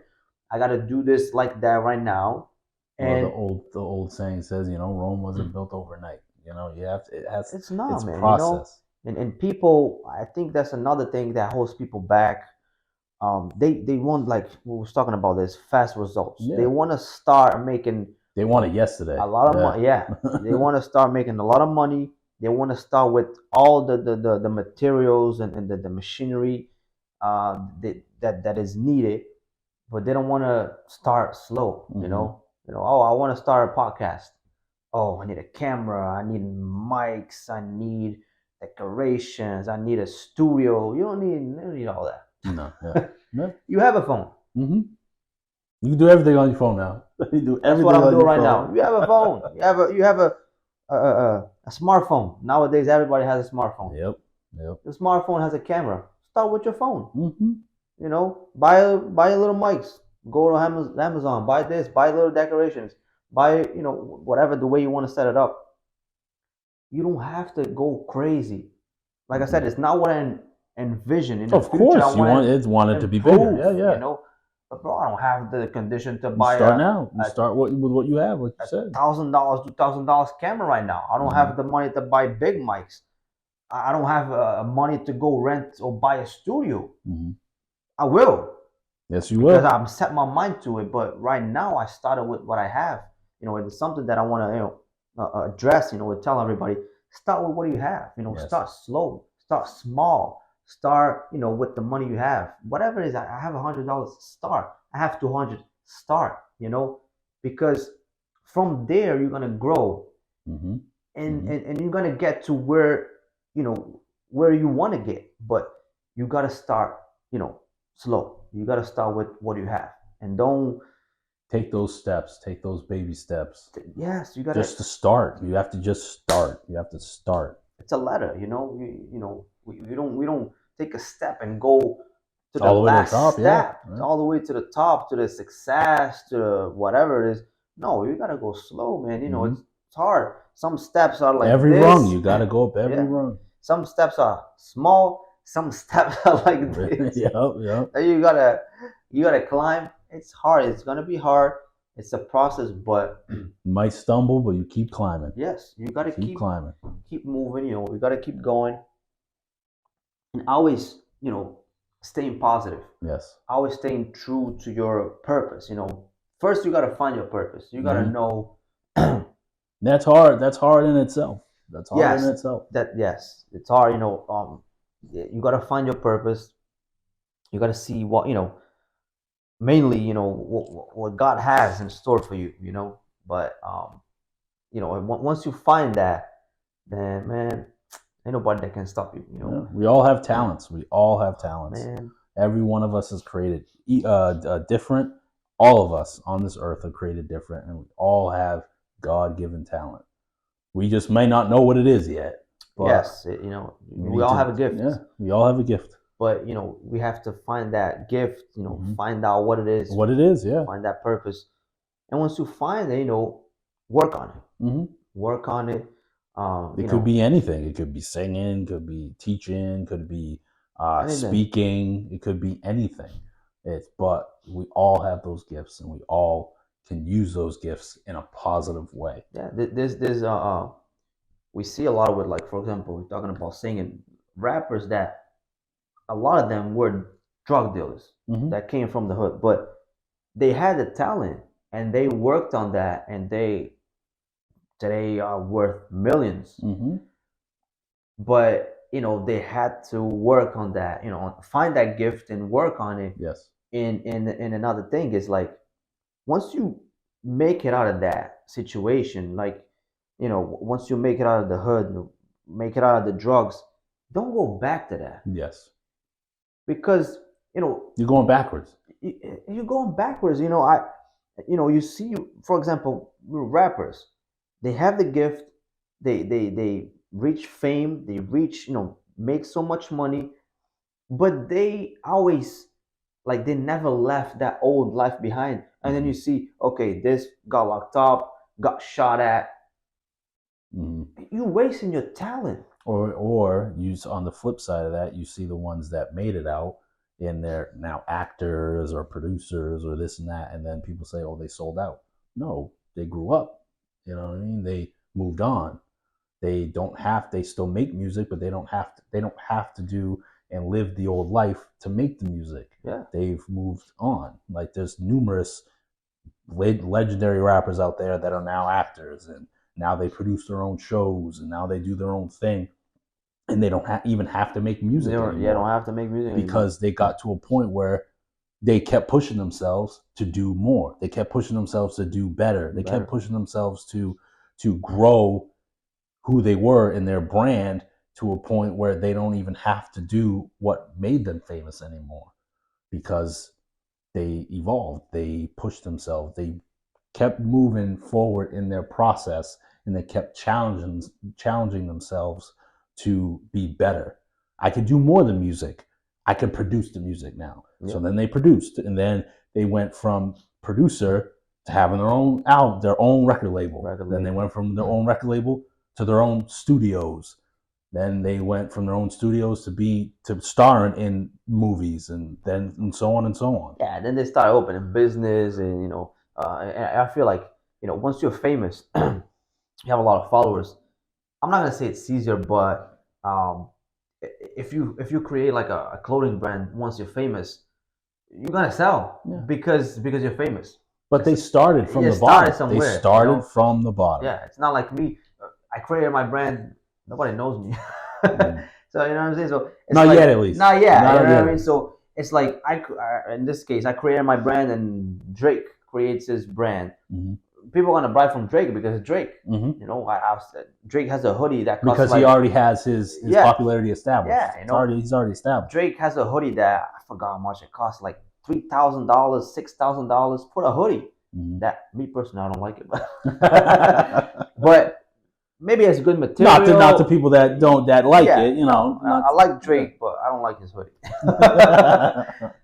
I gotta do this like that right now. Well, And the old saying says, Rome wasn't built overnight. You have to, it's not, it's man. process. And people, I think that's another thing that holds people back. They want, like we was talking about, this fast results. Yeah. They want to start making They want it yesterday. a lot of money. Yeah, they want to start making a lot of money. They want to start with all the materials and the machinery that is needed, but they don't want to start slow. Oh, I want to start a podcast. Oh, I need a camera. I need mics. I need decorations. I need a studio. You don't need all that. No. Yeah. No. You have a phone. Mm-hmm. You can do everything on your phone now. You do That's everything what I'm on doing your right phone. now. You have a phone. You have a smartphone. Nowadays, everybody has a smartphone. Yep. Yep. The smartphone has a camera. Start with your phone. Mm-hmm. Buy a little mics. Go to Amazon. Buy this. Buy little decorations. Buy whatever the way you want to set it up. You don't have to go crazy. Like I said, it's not what I envision in the Of future. course, I want it to be bigger. Yeah. But bro, I don't have the condition to You buy start now. You a start with what you have, like you said. $1,000, $2,000 camera right now. I don't have the money to buy big mics. I don't have money to go rent or buy a studio. Mm-hmm. I will. Yes, you will. Because I'm set my mind to it. But right now, I started with what I have. It's something that I want to address. Tell everybody, start with what you have. Yes. Start slow, start small, start with the money you have. Whatever it is, I have $100. Start. I have 200. Start. Because from there you're gonna grow, Mm-hmm. and you're gonna get to where you want to get. But you gotta start slow. You gotta start with what you have, and don't take those steps. Take those baby steps. Yes, you gotta just to start. You have to just start. You have to start. It's a ladder. We don't take a step and go to the all the way to the last top, step, yeah. all the way to the top, to the success, to whatever it is. No, you gotta go slow, man. It's hard. Some steps are like every this. rung, you got to go up every Yeah. rung. Some steps are small. Some steps are like this. Yep. And you gotta climb. It's hard. It's gonna be hard. It's a process, but You might stumble, but you keep climbing. yes, you gotta Keep climbing. keep moving. You gotta keep going, and always, staying positive. Yes. Always staying true to your purpose. First you gotta find your purpose. You gotta know. That's hard. That's hard in itself. That's hard Yes, in itself. yes, it's hard. You gotta find your purpose. You gotta see what mainly what God has in store for you. But once you find that, then man, ain't nobody that can stop you. Yeah. We all have talents. We all have talents. Man, Every one of us is created different. All of us on this earth are created different, and we all have God-given talent. We just may not know what it is yet. But yes, we all have a gift. Yeah, we all have a gift. But we have to find that gift. Find out what it is. What it is, yeah. Find that purpose, and once you find it, work on it. Mm-hmm. Work on it. It could be anything. It could be singing. Could be teaching. Could be speaking. It could be anything. But we all have those gifts, and we all can use those gifts in a positive way. Yeah, there's we see a lot with, like, for example, we're talking about singing rappers that a lot of them were drug dealers that came from the hood, but they had the talent and they worked on that, and today are worth millions. But they had to work on that, find that gift and work on it. Yes. And another thing is, like, once you make it out of that situation, like, once you make it out of the hood, make it out of the drugs, don't go back to that. Yes. Because you're going backwards. You're going backwards. You see, for example, rappers, they have the gift, they reach fame, they reach, make so much money, but they always, like, they never left that old life behind. And then you see, okay, this got locked up, got shot at. You're wasting your talent. Or you, on the flip side of that, you see the ones that made it out, and they're now actors or producers or this and that, and then people say, oh, they sold out. No, they grew up. You know what I mean? They moved on. They still make music, but they don't have to do and live the old life to make the music. Yeah. They've moved on. Like, there's numerous legendary rappers out there that are now actors, and now they produce their own shows, and now they do their own thing, and they don't even have to make music anymore. Yeah, don't have to make music because they got to a point where they kept pushing themselves to do more. They kept pushing themselves to do better. They kept pushing themselves to grow who they were in their brand to a point where they don't even have to do what made them famous anymore, because they evolved. They pushed themselves. They kept moving forward in their process, and they kept challenging themselves to be better. I could do more than music. I could produce the music now. Yep. So then they produced, and then they went from producer to having their own record label. Then they went from their own record label to their own studios. Then they went from their own studios to starring in movies, and so on and so on. Yeah, then they started opening business, and I feel like once you're famous, you have a lot of followers. I'm not gonna say it's easier, but if you create like a clothing brand, once you're famous, you're gonna sell because you're famous. But they started from the bottom. They started from the bottom. Yeah, it's not like me. I created my brand. Nobody knows me. So you know what I'm saying. So it's not yet, at least. Not yet. You know what I mean. So it's like in this case, I created my brand, and Drake creates his brand. People are gonna buy from Drake because it's Drake. Drake has a hoodie that costs because he already has his popularity established. Yeah, he's already established. Drake has a hoodie that I forgot how much it costs, like $3,000, $6,000. Put a hoodie. That, me personally, I don't like it, but but maybe it's good material. Not to people that like Yeah, it, you know. I like Drake, but I don't like his hoodie.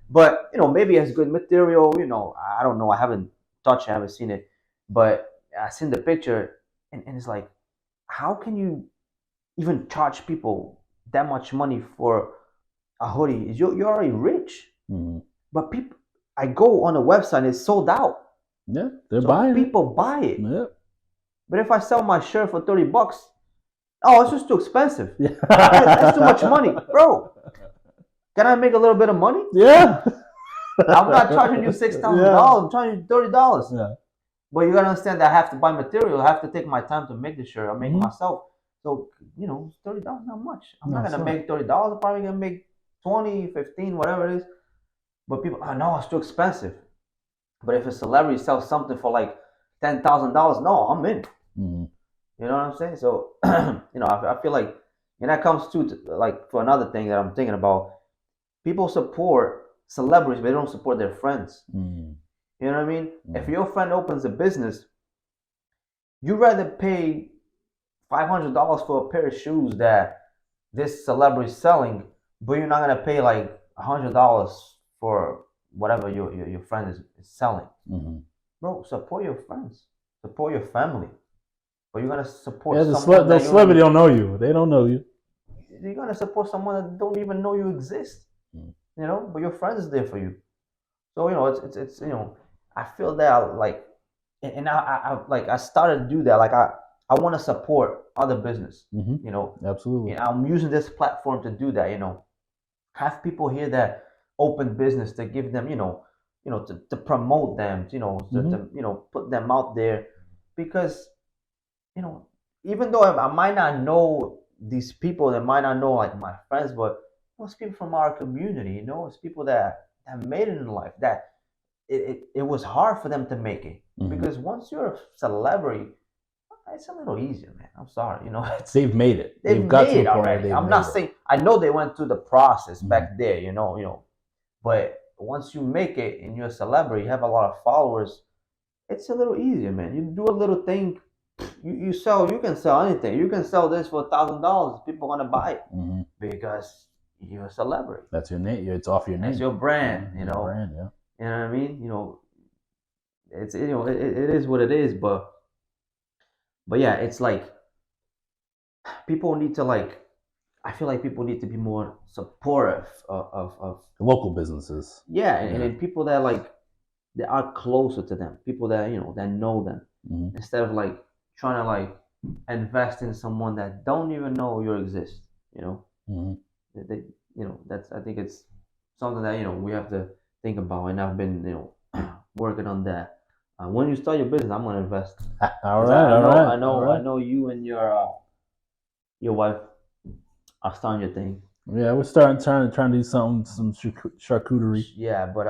But maybe it's good material. I don't know. I haven't touched it. I haven't seen it, but I seen the picture, and it's like, how can you even charge people that much money for a hoodie? You're already rich, but people. I go on the website, and it's sold out. Yeah, they're buying people buy it. Yeah. But if I sell my shirt for $30, oh, it's just too expensive. Yeah. That's too much money, bro. Can I make a little bit of money? Yeah. I'm not charging you $6,000. I'm charging you $30. Yeah. But you gotta understand that I have to buy material. I have to take my time to make the shirt. I make it myself. So $30 not much. I'm not gonna make $30. I'm probably gonna make 20, 15, whatever it is. But people, no, it's too expensive. But if a celebrity sells something for like $10,000, no, I'm in. You know what I'm saying? So, I feel like, and that comes to like for another thing that I'm thinking about. People support celebrities, but they don't support their friends. You know what I mean? If your friend opens a business, you'd rather pay $500 for a pair of shoes that this celebrity is selling, but you're not gonna pay like $100 for whatever your friend is selling. Bro, support your friends, support your family. But you're gonna support the celebrity don't know you. They don't know you. You're gonna support someone that don't even know you exist. But your friends is there for you. So it's I feel that like, and I started to do that. Like I want to support other business. Absolutely. I'm using this platform to do that. Have people here that open business, to give them to promote them. To put them out there, because even though I might not know these people, that might not know like my friends, but it's people from our community. It's people that made it in life, that it was hard for them to make it. Because once you're a celebrity, it's a little easier, man. I'm sorry, they've made it. They've got made it already. I'm not saying, I know they went through the process back there, but once you make it and you're a celebrity, you have a lot of followers, it's a little easier, man. You do a little thing, you can sell anything. You can sell this for $1,000. People are gonna buy it because you're a celebrity. That's your name. It's off your name. It's your brand. Brand, yeah. You know what I mean? It's it is what it is. But yeah, it's like people need to like. I feel like people need to be more supportive of local businesses. Yeah, and people that like that are closer to them. People that that know them, instead of like trying to like invest in someone that don't even know you exist. They, that's, I think it's something that we have to think about, and I've been working on that. When you start your business, I'm gonna invest. All right. I know you and your wife are starting your thing. Yeah, we're trying to do some charcuterie. Yeah, but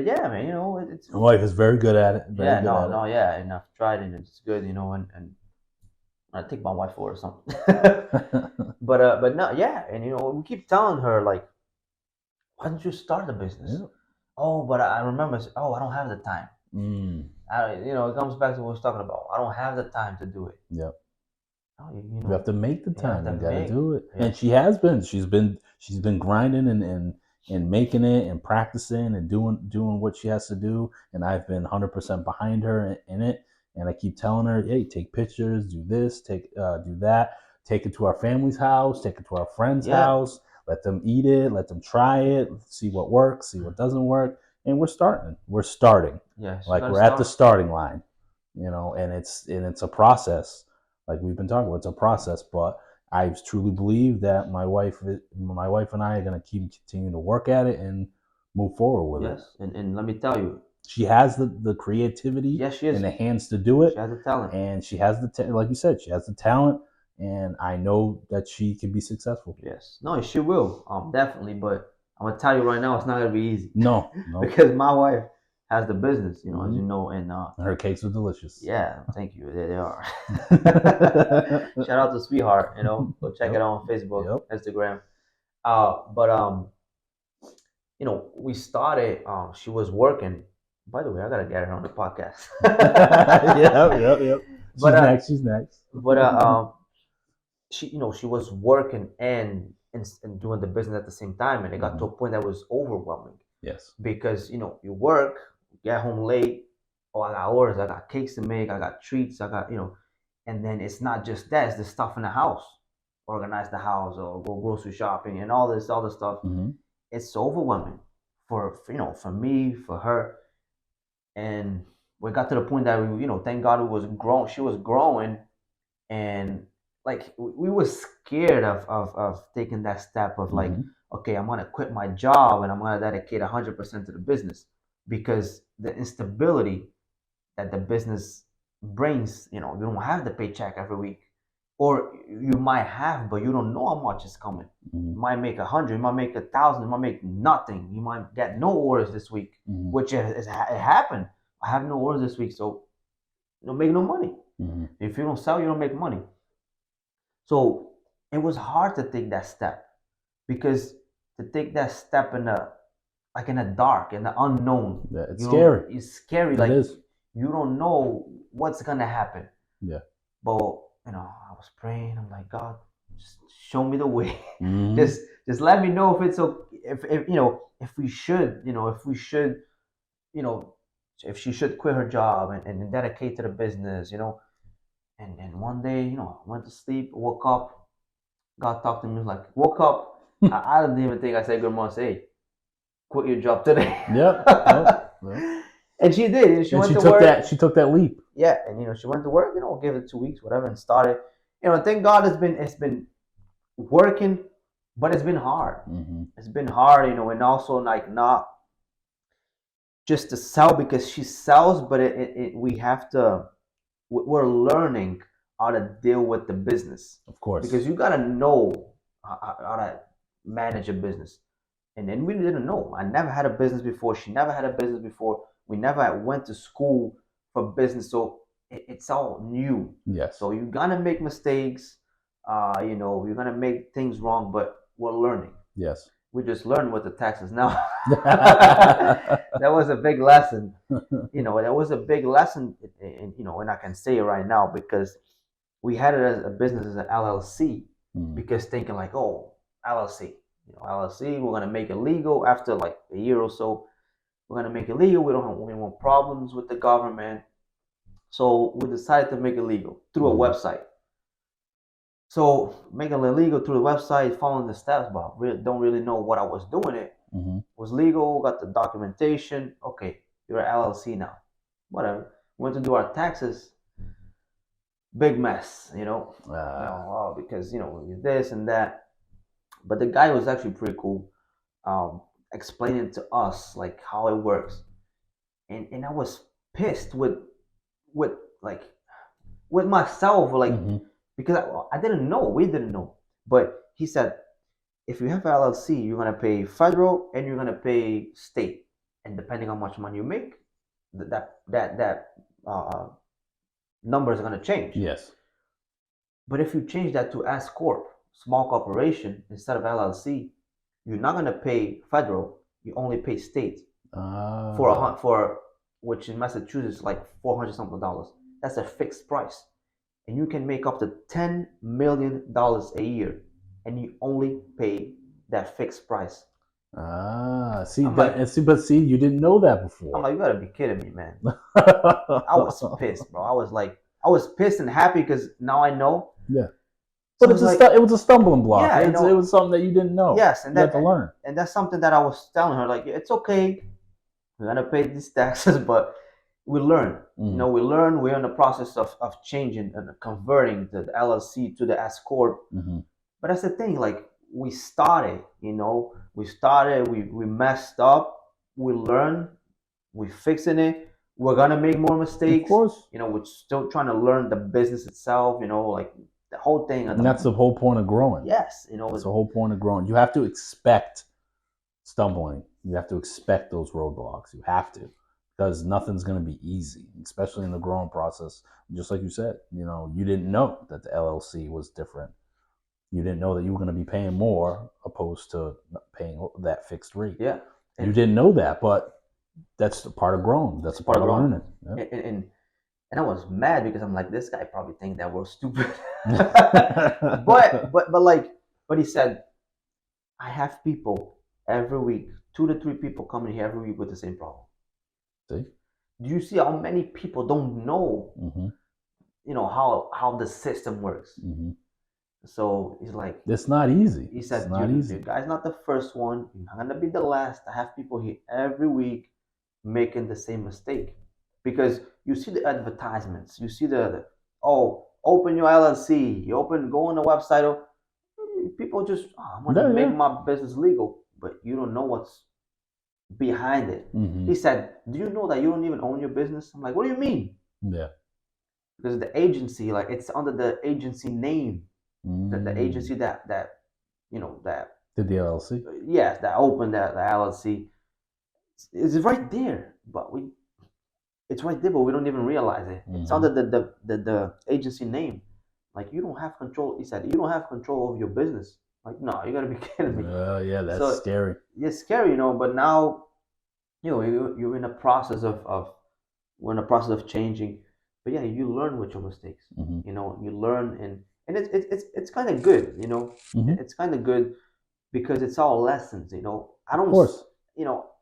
yeah, man, it's my wife is very good at it. Yeah, and I've tried it, and it's good, and I take my wife for it or something. but no, yeah, and we keep telling her like, why don't you start a business? Yeah. Oh, but I remember, I don't have the time. It comes back to what I was talking about. I don't have the time to do it. Yep. You have to make the time. You got to do it. Yeah. And she has been. She's been grinding and making it and practicing and doing what she has to do. And I've been 100% behind her in it. And I keep telling her, hey, take pictures, do this, do that, take it to our family's house, take it to our friend's house, let them eat it, let them try it, see what works, see what doesn't work. And we're starting. Yes. Like we're at the starting line, and it's a process. Like we've been talking about, it's a process, but I truly believe that my wife and I are going to continue to work at it and move forward with it. Yes. And let me tell you, she has the creativity, yes, she is, and the hands to do it. She has the talent, and she has like you said, she has the talent, and I know that she can be successful. Yes, no, she will, definitely. But I'm gonna tell you right now, it's not gonna be easy. No. Because my wife has the business, as you know, and her cakes are delicious. Yeah, thank you. They are. Shout out to Sweetheart. Go check it out on Facebook, Instagram. But we started. She was working. By the way, I gotta get her on the podcast. Yep. She's next. But she, she was working and doing the business at the same time, and it got to a point that was overwhelming Yes. because you work, get home late. Oh, I got orders, I got cakes to make, I got treats, I got and then it's not just that; it's the stuff in the house, organize the house or go grocery shopping and all this other stuff. Mm-hmm. It's overwhelming for me, for her, and we got to the point that thank God, it was grown. She was growing, and like we were scared of taking that step of like, Mm-hmm. okay, I'm gonna quit my job and I'm gonna dedicate 100% to the business because the instability that the business brings, you don't have the paycheck every week, or you might have, but you don't know how much is coming. Mm-hmm. You might make 100, you might make 1,000, you might make nothing. You might get no orders this week, Mm-hmm. which it happened. I have no orders this week, so you don't make no money. Mm-hmm. If you don't sell, you don't make money. So it was hard to take that step because to take that step in the dark, in the unknown, Yeah, it's scary. It's scary. It Like is. you don't know what's gonna happen. Yeah. But I was praying. I'm like, God, just show me the way. Mm-hmm. just let me know if it's okay. If if we should, you know, if she should quit her job and dedicate to the business, And one day, I went to sleep, woke up, God talked to me, like, woke up. I didn't even think I said good morning. Say, hey, quit your job today. Yep. Yep. And she did. And she went to took work. She took that leap. Yeah, and she went to work. Give it 2 weeks, whatever, and started. Thank God it's been working, but it's been hard. Mm-hmm. It's been hard, and also like not just to sell because she sells, but we have to. We're learning how to deal with the business, of course, because you gotta know how to manage a business. And then we didn't know. I never had a business before. She never had a business before. We never went to school for business, so it's all new. Yes. So you're gonna make mistakes. You're gonna make things wrong, but we're learning. Yes. We just learned with the taxes now. That was a big lesson. That was a big lesson, and I can say it right now because we had it as a business as an LLC, because thinking like, oh, LLC, LLC, we're gonna make it legal after like a year or so. We're gonna make it legal. We want problems with the government, so we decided to make it legal through a website. So making it legal through the website, following the steps, but don't really know what I was doing. It was legal, got the documentation. Okay, you're an LLC now. Whatever. Went to do our taxes. Big mess, because this and that. But the guy was actually pretty cool, explaining to us like how it works, and I was pissed with like with myself, like because I didn't know, we didn't know. But he said, if you have LLC, you're gonna pay federal and you're gonna pay state, and depending on how much money you make, that numbers are gonna change. Yes. But if you change that to S corp, small corporation, instead of LLC, you're not gonna pay federal. You only pay state for which in Massachusetts like $400 something. That's a fixed price, and you can make up to $10 million a year, and you only pay that fixed price. See, but see, you didn't know that before. I'm like, you gotta be kidding me, man. I was pissed, bro. I was pissed and happy because now I know. Yeah. But it was a stumbling block. Yeah, it was something that you didn't know. Yes, and you had to learn. And that's something that I was telling her, like, it's okay. We're gonna pay these taxes, but we learn. We learn. We're in the process of changing and converting the LLC to the S corp. But that's the thing. Like, we started. We messed up. We learned. We fixing it. We're gonna make more mistakes. Of course. We're still trying to learn the business itself. Like the whole thing. And that's the whole point of growing. Yes. That's the whole point of growing. You have to expect stumbling. You have to expect those roadblocks. You have to, because nothing's going to be easy, especially in the growing process. Just like you said, you didn't know that the LLC was different. You didn't know that you were going to be paying more opposed to paying that fixed rate. Yeah. You didn't know that, but that's the part of growing. That's a part of learning. Yeah. And I was mad because I'm like, this guy probably think that we're stupid. But he said, I have people every week, 2 to 3 people coming here every week with the same problem. See? Do you see how many people don't know, Mm-hmm. how the system works? Mm-hmm. So he's like, it's not easy. he said, it's not easy. You guys not the first one. You're not gonna be the last. I have people here every week making the same mistake because you see the advertisements, you see the oh, open your LLC, go on the website. People just I want to make my business legal, but you don't know what's behind it. Mm-hmm. He said, "Do you know that you don't even own your business?" I'm like, "What do you mean?" Yeah. Because the agency, like it's under the agency name, the agency that that did the LLC. Yes, that opened the LLC. It's right there, but it's right there, but we don't even realize it. Mm-hmm. It's under the agency name. Like you don't have control. He said you don't have control of your business. Like no, you gotta be kidding me. Yeah, that's scary. It's scary, But now, you're in a process of we're in a process of changing. But yeah, you learn with your mistakes. Mm-hmm. You learn and it's kind of good. Mm-hmm. It's kind of good because it's all lessons. I don't. Of course.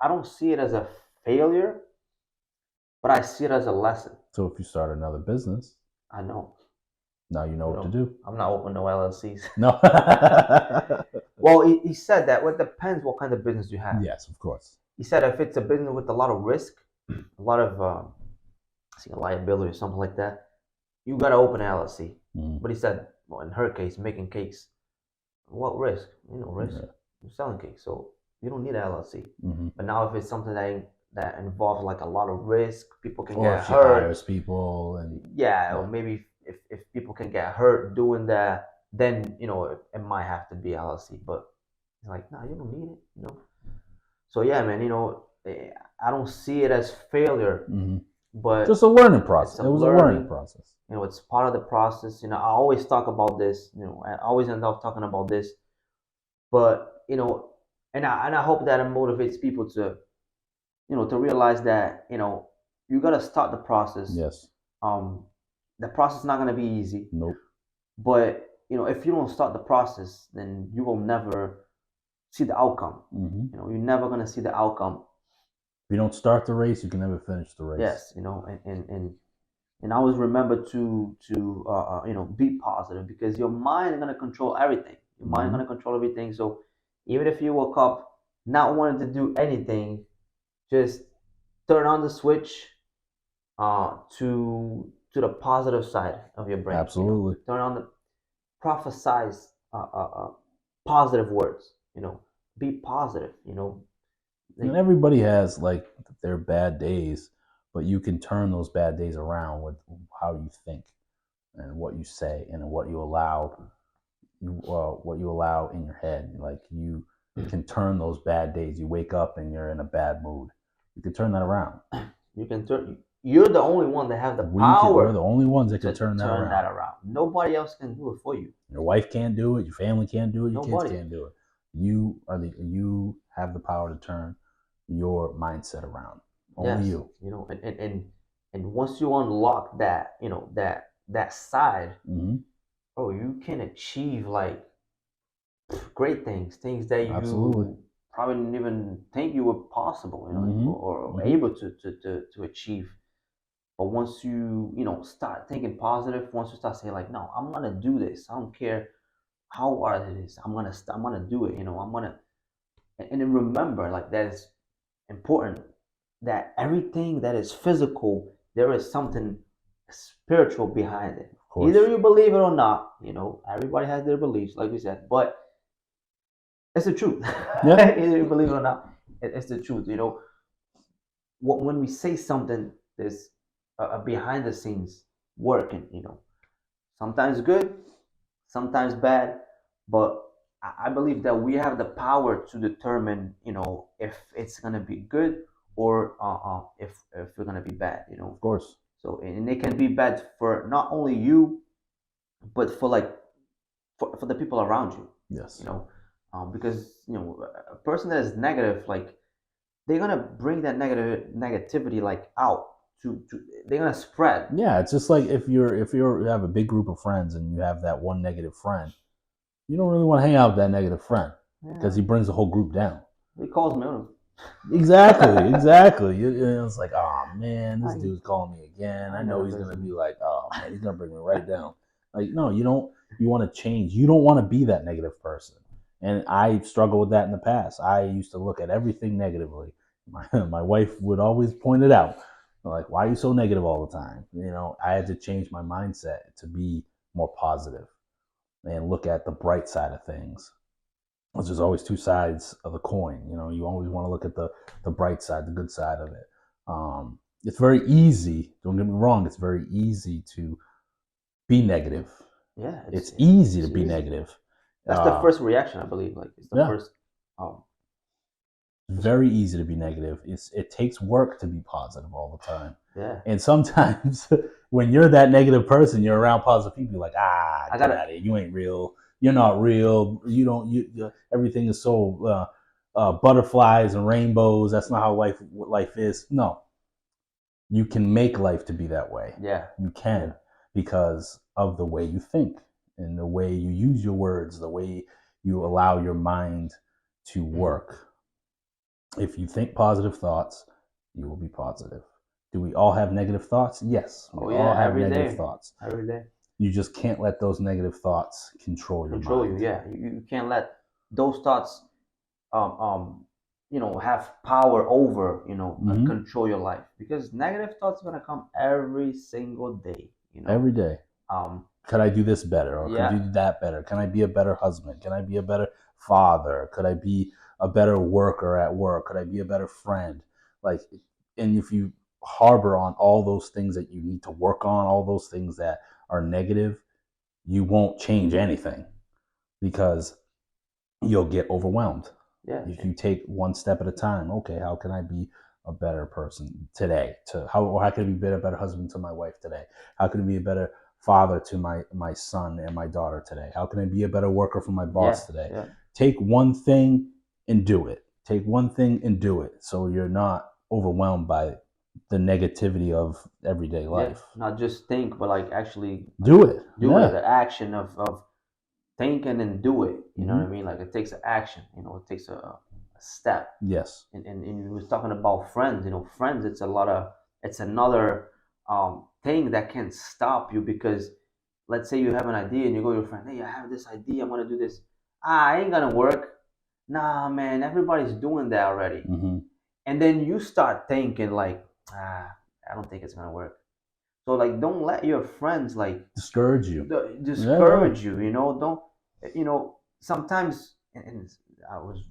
I don't see it as a failure, but I see it as a lesson. So if you start another business, I know. Now you know what to do. I'm not opening no LLCs. No. Well, he said that it depends what kind of business you have. Yes, of course. He said if it's a business with a lot of risk, a lot of liability or something like that, you got to open an LLC. Mm-hmm. But he said, well, in her case, making cakes, what risk? Risk. Yeah. You're selling cakes, so you don't need an LLC. Mm-hmm. But now if it's something that involves like a lot of risk, people can get hurt. Or hires people and or maybe if people can get hurt doing that, then it might have to be LLC. But he's like, no, you don't need it. So yeah, man, I don't see it as failure, mm-hmm. but just a learning process. It was a learning process. It's part of the process. I always talk about this. I always end up talking about this. But and I hope that it motivates people to, to realize that you gotta start the process. Yes. The process is not gonna be easy. Nope. But if you don't start the process, then you will never see the outcome. Mm-hmm. You're never gonna see the outcome. If you don't start the race, you can never finish the race. Yes, and I always remember to be positive because your mind is gonna control everything. Your mind is gonna control everything. So even if you woke up not wanting to do anything, just turn on the switch to the positive side of your brain. Absolutely. Turn on the prophesize positive words. Be positive. And everybody has like their bad days, but you can turn those bad days around with how you think and what you say and what you allow in your head. Like you can turn those bad days. You wake up and you're in a bad mood. You can turn that around. You're the only one that have the power. We're the only ones that can turn that around. Nobody else can do it for you. Your wife can't do it. Your family can't do it. Your kids can't do it. You have the power to turn your mindset around. Only you. And once you unlock that, that side, mm-hmm. You can achieve like great things that you Absolutely. probably didn't even think you were possible, mm-hmm. or mm-hmm. able to achieve. But once you start thinking positive, once you start saying like, no, I'm gonna do this. I don't care how hard it is. I'm gonna do it. I'm gonna, and then remember, like that is important. That everything that is physical, there is something spiritual behind it. Either you believe it or not. Everybody has their beliefs, like we said, but it's the truth. Yeah. Either you believe it or not, it's the truth. When we say something, there's a behind the scenes working. Sometimes good, sometimes bad, but I believe that we have the power to determine, if it's gonna be good or if we're gonna be bad. Of course. So and it can be bad for not only you, but for the people around you. Yes. Because a person that is negative, like they're gonna bring that negativity like out they're gonna spread. Yeah, it's just like if you have a big group of friends and you have that one negative friend, you don't really want to hang out with that negative friend because he brings the whole group down. He calls me on him. Exactly. It's like, oh man, this dude's calling me again. I know he's gonna be like, oh man, he's gonna bring me right down. Like, no, you don't. You want to change. You don't want to be that negative person. And I struggled with that in the past. I used to look at everything negatively. My wife would always point it out. Like, why are you so negative all the time? I had to change my mindset to be more positive and look at the bright side of things. There's always two sides of the coin. You always want to look at the bright side, the good side of it. It's very easy. Don't get me wrong. It's very easy to be negative. Yeah, it's easy to be negative. That's the first reaction, I believe. Like it's the first. Very easy to be negative. It takes work to be positive all the time. Yeah. And sometimes when you're that negative person, you're around positive people. You're like, get out of here. You ain't real. You're not real. You don't. Everything is so butterflies and rainbows. That's not how life is. No. You can make life to be that way. Yeah. You can, because of the way you think and the way you use your words, the way you allow your mind to work. If you think positive thoughts, you will be positive. Do we all have negative thoughts? Yes. We all have negative thoughts. Every day. You just can't let those negative thoughts control your mind. Yeah. You can't let those thoughts have power over, control your life, because negative thoughts are going to come every single day, Every day. Could I do this better? Or could I do that better? Can I be a better husband? Can I be a better father? Could I be a better worker at work? Could I be a better friend? And if you harbor on all those things that you need to work on, all those things that are negative, you won't change anything because you'll get overwhelmed. Yeah. If you take one step at a time, okay, how can I be a better person today? How can I be a better husband to my wife today? How can I be a better father to my son and my daughter today? How can I be a better worker for my boss today? Yeah. Take one thing and do it. Take one thing and do it, so you're not overwhelmed by the negativity of everyday life. Not just think, but actually do it. It. The action of thinking and do it. You know what I mean? Like it takes an action. It takes a step. Yes. And we was talking about friends. Friends. It's another thing that can stop you, because let's say you have an idea and you go to your friend, hey, I have this idea. I'm gonna do this. I ain't gonna work. Nah, man, everybody's doing that already. And then you start thinking like, I don't think it's gonna work. So don't let your friends discourage you. Don't. Sometimes, and I was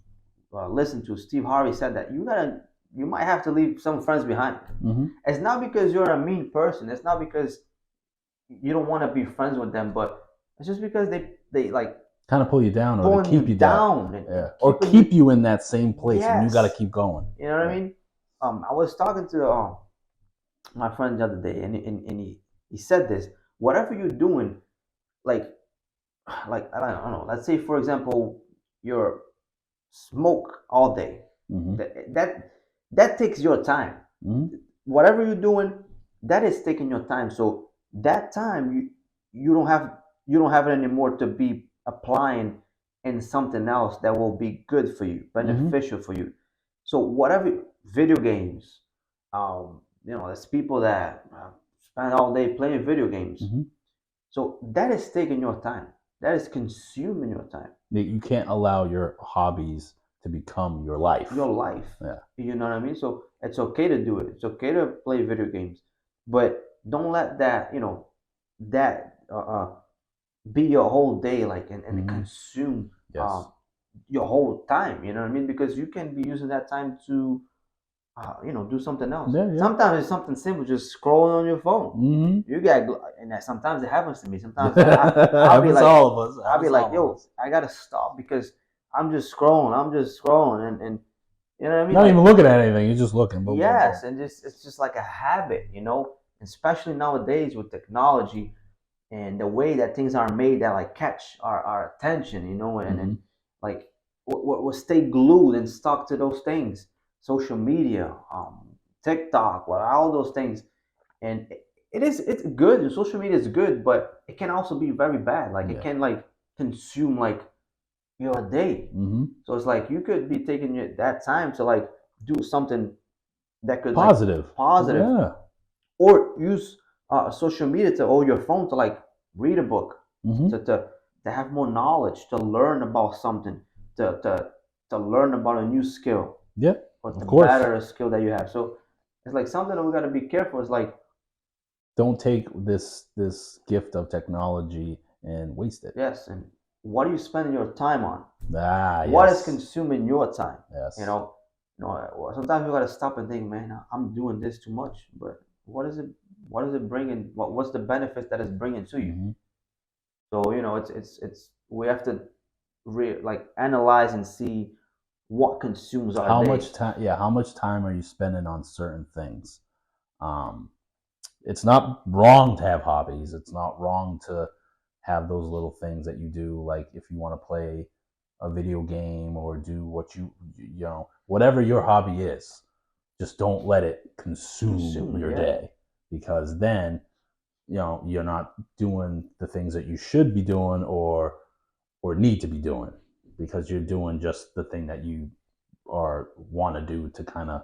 listening to Steve Harvey said that you might have to leave some friends behind. It's not because you're a mean person. It's not because you don't want to be friends with them, but it's just because they kind of pull you down, or they keep you down. Or keep you in that same place, and you got to keep going. You know what I mean? I was talking to my friend the other day, and he said this: whatever you're doing, like I don't know. Let's say, for example, you're smoke all day. That takes your time. Whatever you're doing, that is taking your time. So that time you don't have it anymore to be applying in something else that will be good for you, beneficial for you. So whatever, video games, there's people that spend all day playing video games. So that is taking your time. That is consuming your time. You can't allow your hobbies to become your life. Yeah. You know what I mean? So it's okay to do it. It's okay to play video games, but don't let that be your whole day, and consume your whole time. You know what I mean? Because you can be using that time to do something else. Sometimes it's something simple, just scrolling on your phone. You got, and that sometimes it happens to me. Sometimes I'll be like, all of us. I'll be like, yo, I gotta stop because I'm just scrolling, and you know what I mean? Not even looking at anything, you're just looking. Yes, and it's just like a habit, especially nowadays with technology and the way that things are made that catch our attention, and we'll stay glued and stuck to those things. Social media, TikTok, all those things. and it's good. Social media is good, but it can also be very bad. Like it Yeah. can like consume like your day. Mm-hmm. So it's like you could be taking that time to like do something that could like Positive. positive, Yeah. or use social media to or your phone to like read a book, Mm-hmm. to have more knowledge, to learn about something, to learn about a new skill Yeah. or Of to course. better a skill that you have. So it's like something that we got to be careful. It's like, Don't take this gift of technology and waste it. yes, and what are you spending your time on? Ah, What is yes. consuming your time? Yes. Sometimes you got to stop and think, man, I'm doing this too much, but what is it? What is it bringing? What's the benefit that it's bringing to you? Mm-hmm. So it's we have to like analyze and see what consumes our How day. much time? Yeah. How much time are you spending on certain things? Um, it's not wrong to have hobbies. It's not wrong to have those little things that you do, like if you want to play a video game or do what you know, whatever your hobby is, just don't let it consume Consume, your yeah. day, because then you're not doing the things that you should be doing or need to be doing, because you're doing just the thing that you are want to do to kind of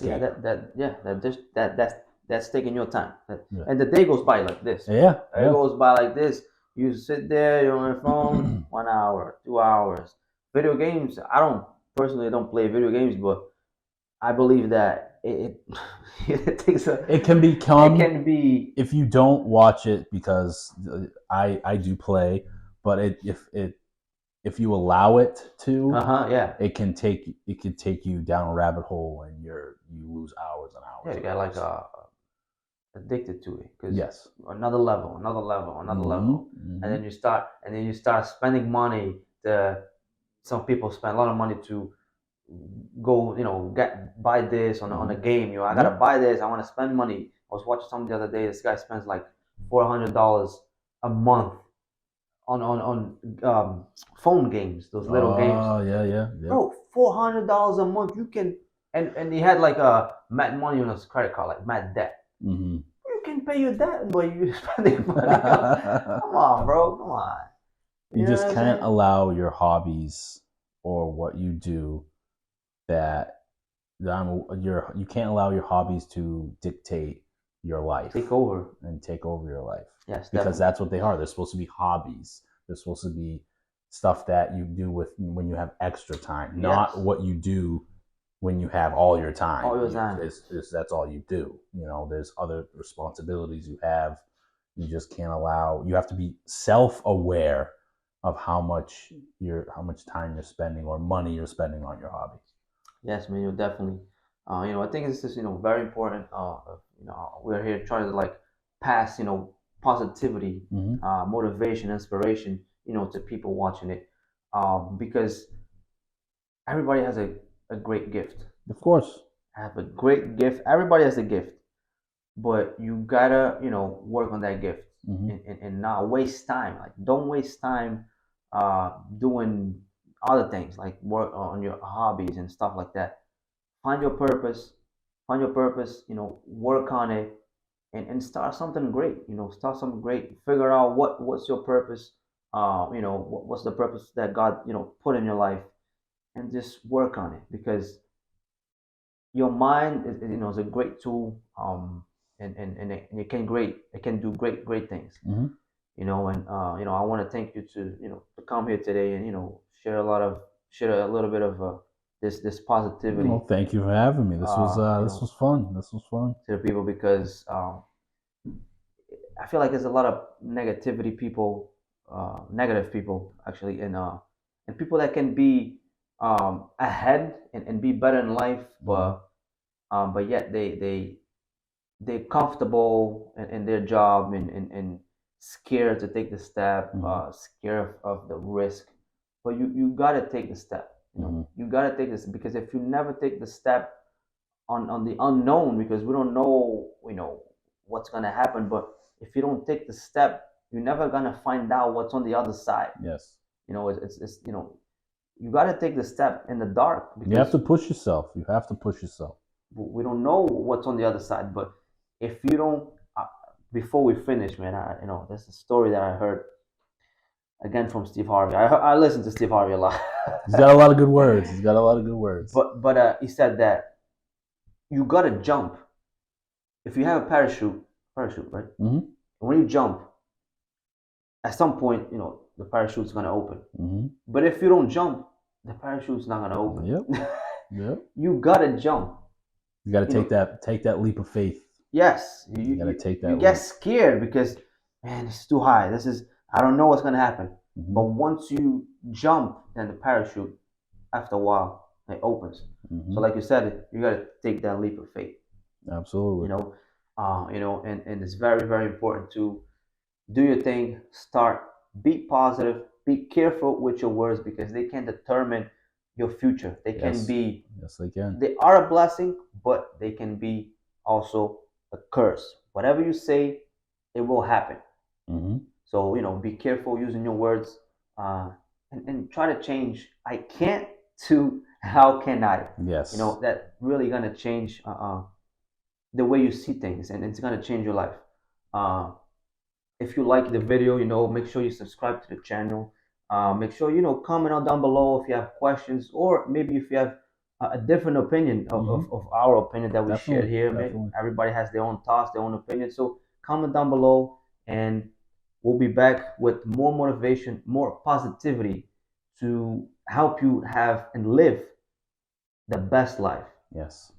Yeah, escape. that's taking your time. Yeah. And the day goes by like this. Yeah. It goes by like this. You sit there, you're on your phone, 1 hour, 2 hours. Video games, I don't personally don't play video games, but I believe that it takes a It can become, it can be if you don't watch it, because I do play, but if you allow it to, yeah. it can take you down a rabbit hole, and you lose hours and hours Yeah, you and got like hours. addicted to it because Yes. another level, another level, another level, Mm-hmm. and then you start spending money. To some people spend a lot of money to go, buy this on a game. I gotta buy this. I want to spend money. I was watching something the other day. This guy spends like $400 a month on phone games, those little games. Oh, yeah. Bro, $400 a month. You can and he had like a mad money on his credit card, like mad debt. Mm-hmm. You can pay your debt, but you spending money. Come on, bro. Come on. You know just what I'm can't saying? allow your hobbies or what you do that you can't allow your hobbies to dictate your life Take over. and take over your life, Yes, because definitely. that's what they are. They're supposed to be hobbies. They're supposed to be stuff that you do with when you have extra time, not Yes. what you do when you have all your time. All your time. That's all you do. There's other responsibilities you have. You just can't allow. You have to be self-aware of how much time you're spending or money you're spending on your hobby. Yes, man, you're definitely. I think this is very important. We're here trying to like pass positivity, Mm-hmm. motivation, inspiration, to people watching it, because everybody has a great gift. Of course. Have a great gift. Everybody has a gift, but you gotta work on that gift, Mm-hmm. and not waste time. Like don't waste time doing other things like work on your hobbies and stuff like that. Find your purpose. Find your purpose. Work on it, and start something great. Start something great. Figure out what's your purpose. What's the purpose that God put in your life, and just work on it, because your mind is a great tool, and it can do great things. Mm-hmm. And I want to thank you to come here today and share a little bit of this positivity Well, thank you for having me. This was fun. This was fun. to the people, because I feel like there's a lot of negativity people, negative people actually, and people that can be ahead and be better in life, but yet they're comfortable in their job, and scared to take the step, scared of the risk. But you gotta take the step. You gotta take this, because if you never take the step on the unknown, because we don't know what's gonna happen. But if you don't take the step, you're never gonna find out what's on the other side. Yes. It's you gotta take the step in the dark, You have because to push yourself. You have to push yourself. we don't know what's on the other side. But if you don't, before we finish, man, there's a story that I heard again from Steve Harvey. I listen to Steve Harvey a lot. He's got a lot of good words. He's got a lot of good words. But he said that you gotta jump. If you have a parachute, right? Mm-hmm. When you jump, at some point, the parachute's gonna open. Mm-hmm. But if you don't jump, the parachute's not gonna open. Yep. Yep. You gotta jump. You got to take that leap of faith. Yes, You got to take that. You get scared because, man, it's too high. I don't know what's gonna happen. Mm-hmm. But once you jump, then the parachute, after a while, it opens. Mm-hmm. So, like you said, you gotta take that leap of faith. Absolutely. And it's very, very important to do your thing. Start. Be positive. Be careful with your words because they can determine your future. They can be. Yes, they can. They are a blessing, but they can be also a curse. Whatever you say, it will happen. Mm-hmm. So be careful using your words, and try to change. I can't to how can I? Yes. That really gonna change the way you see things, and it's gonna change your life. If you like the video, make sure you subscribe to the channel. Make sure comment on down below if you have questions, or maybe if you have a different opinion of our opinion that we shared here. Definitely. Everybody has their own thoughts, their own opinion. So comment down below, and we'll be back with more motivation, more positivity to help you have and live the best life. Yes.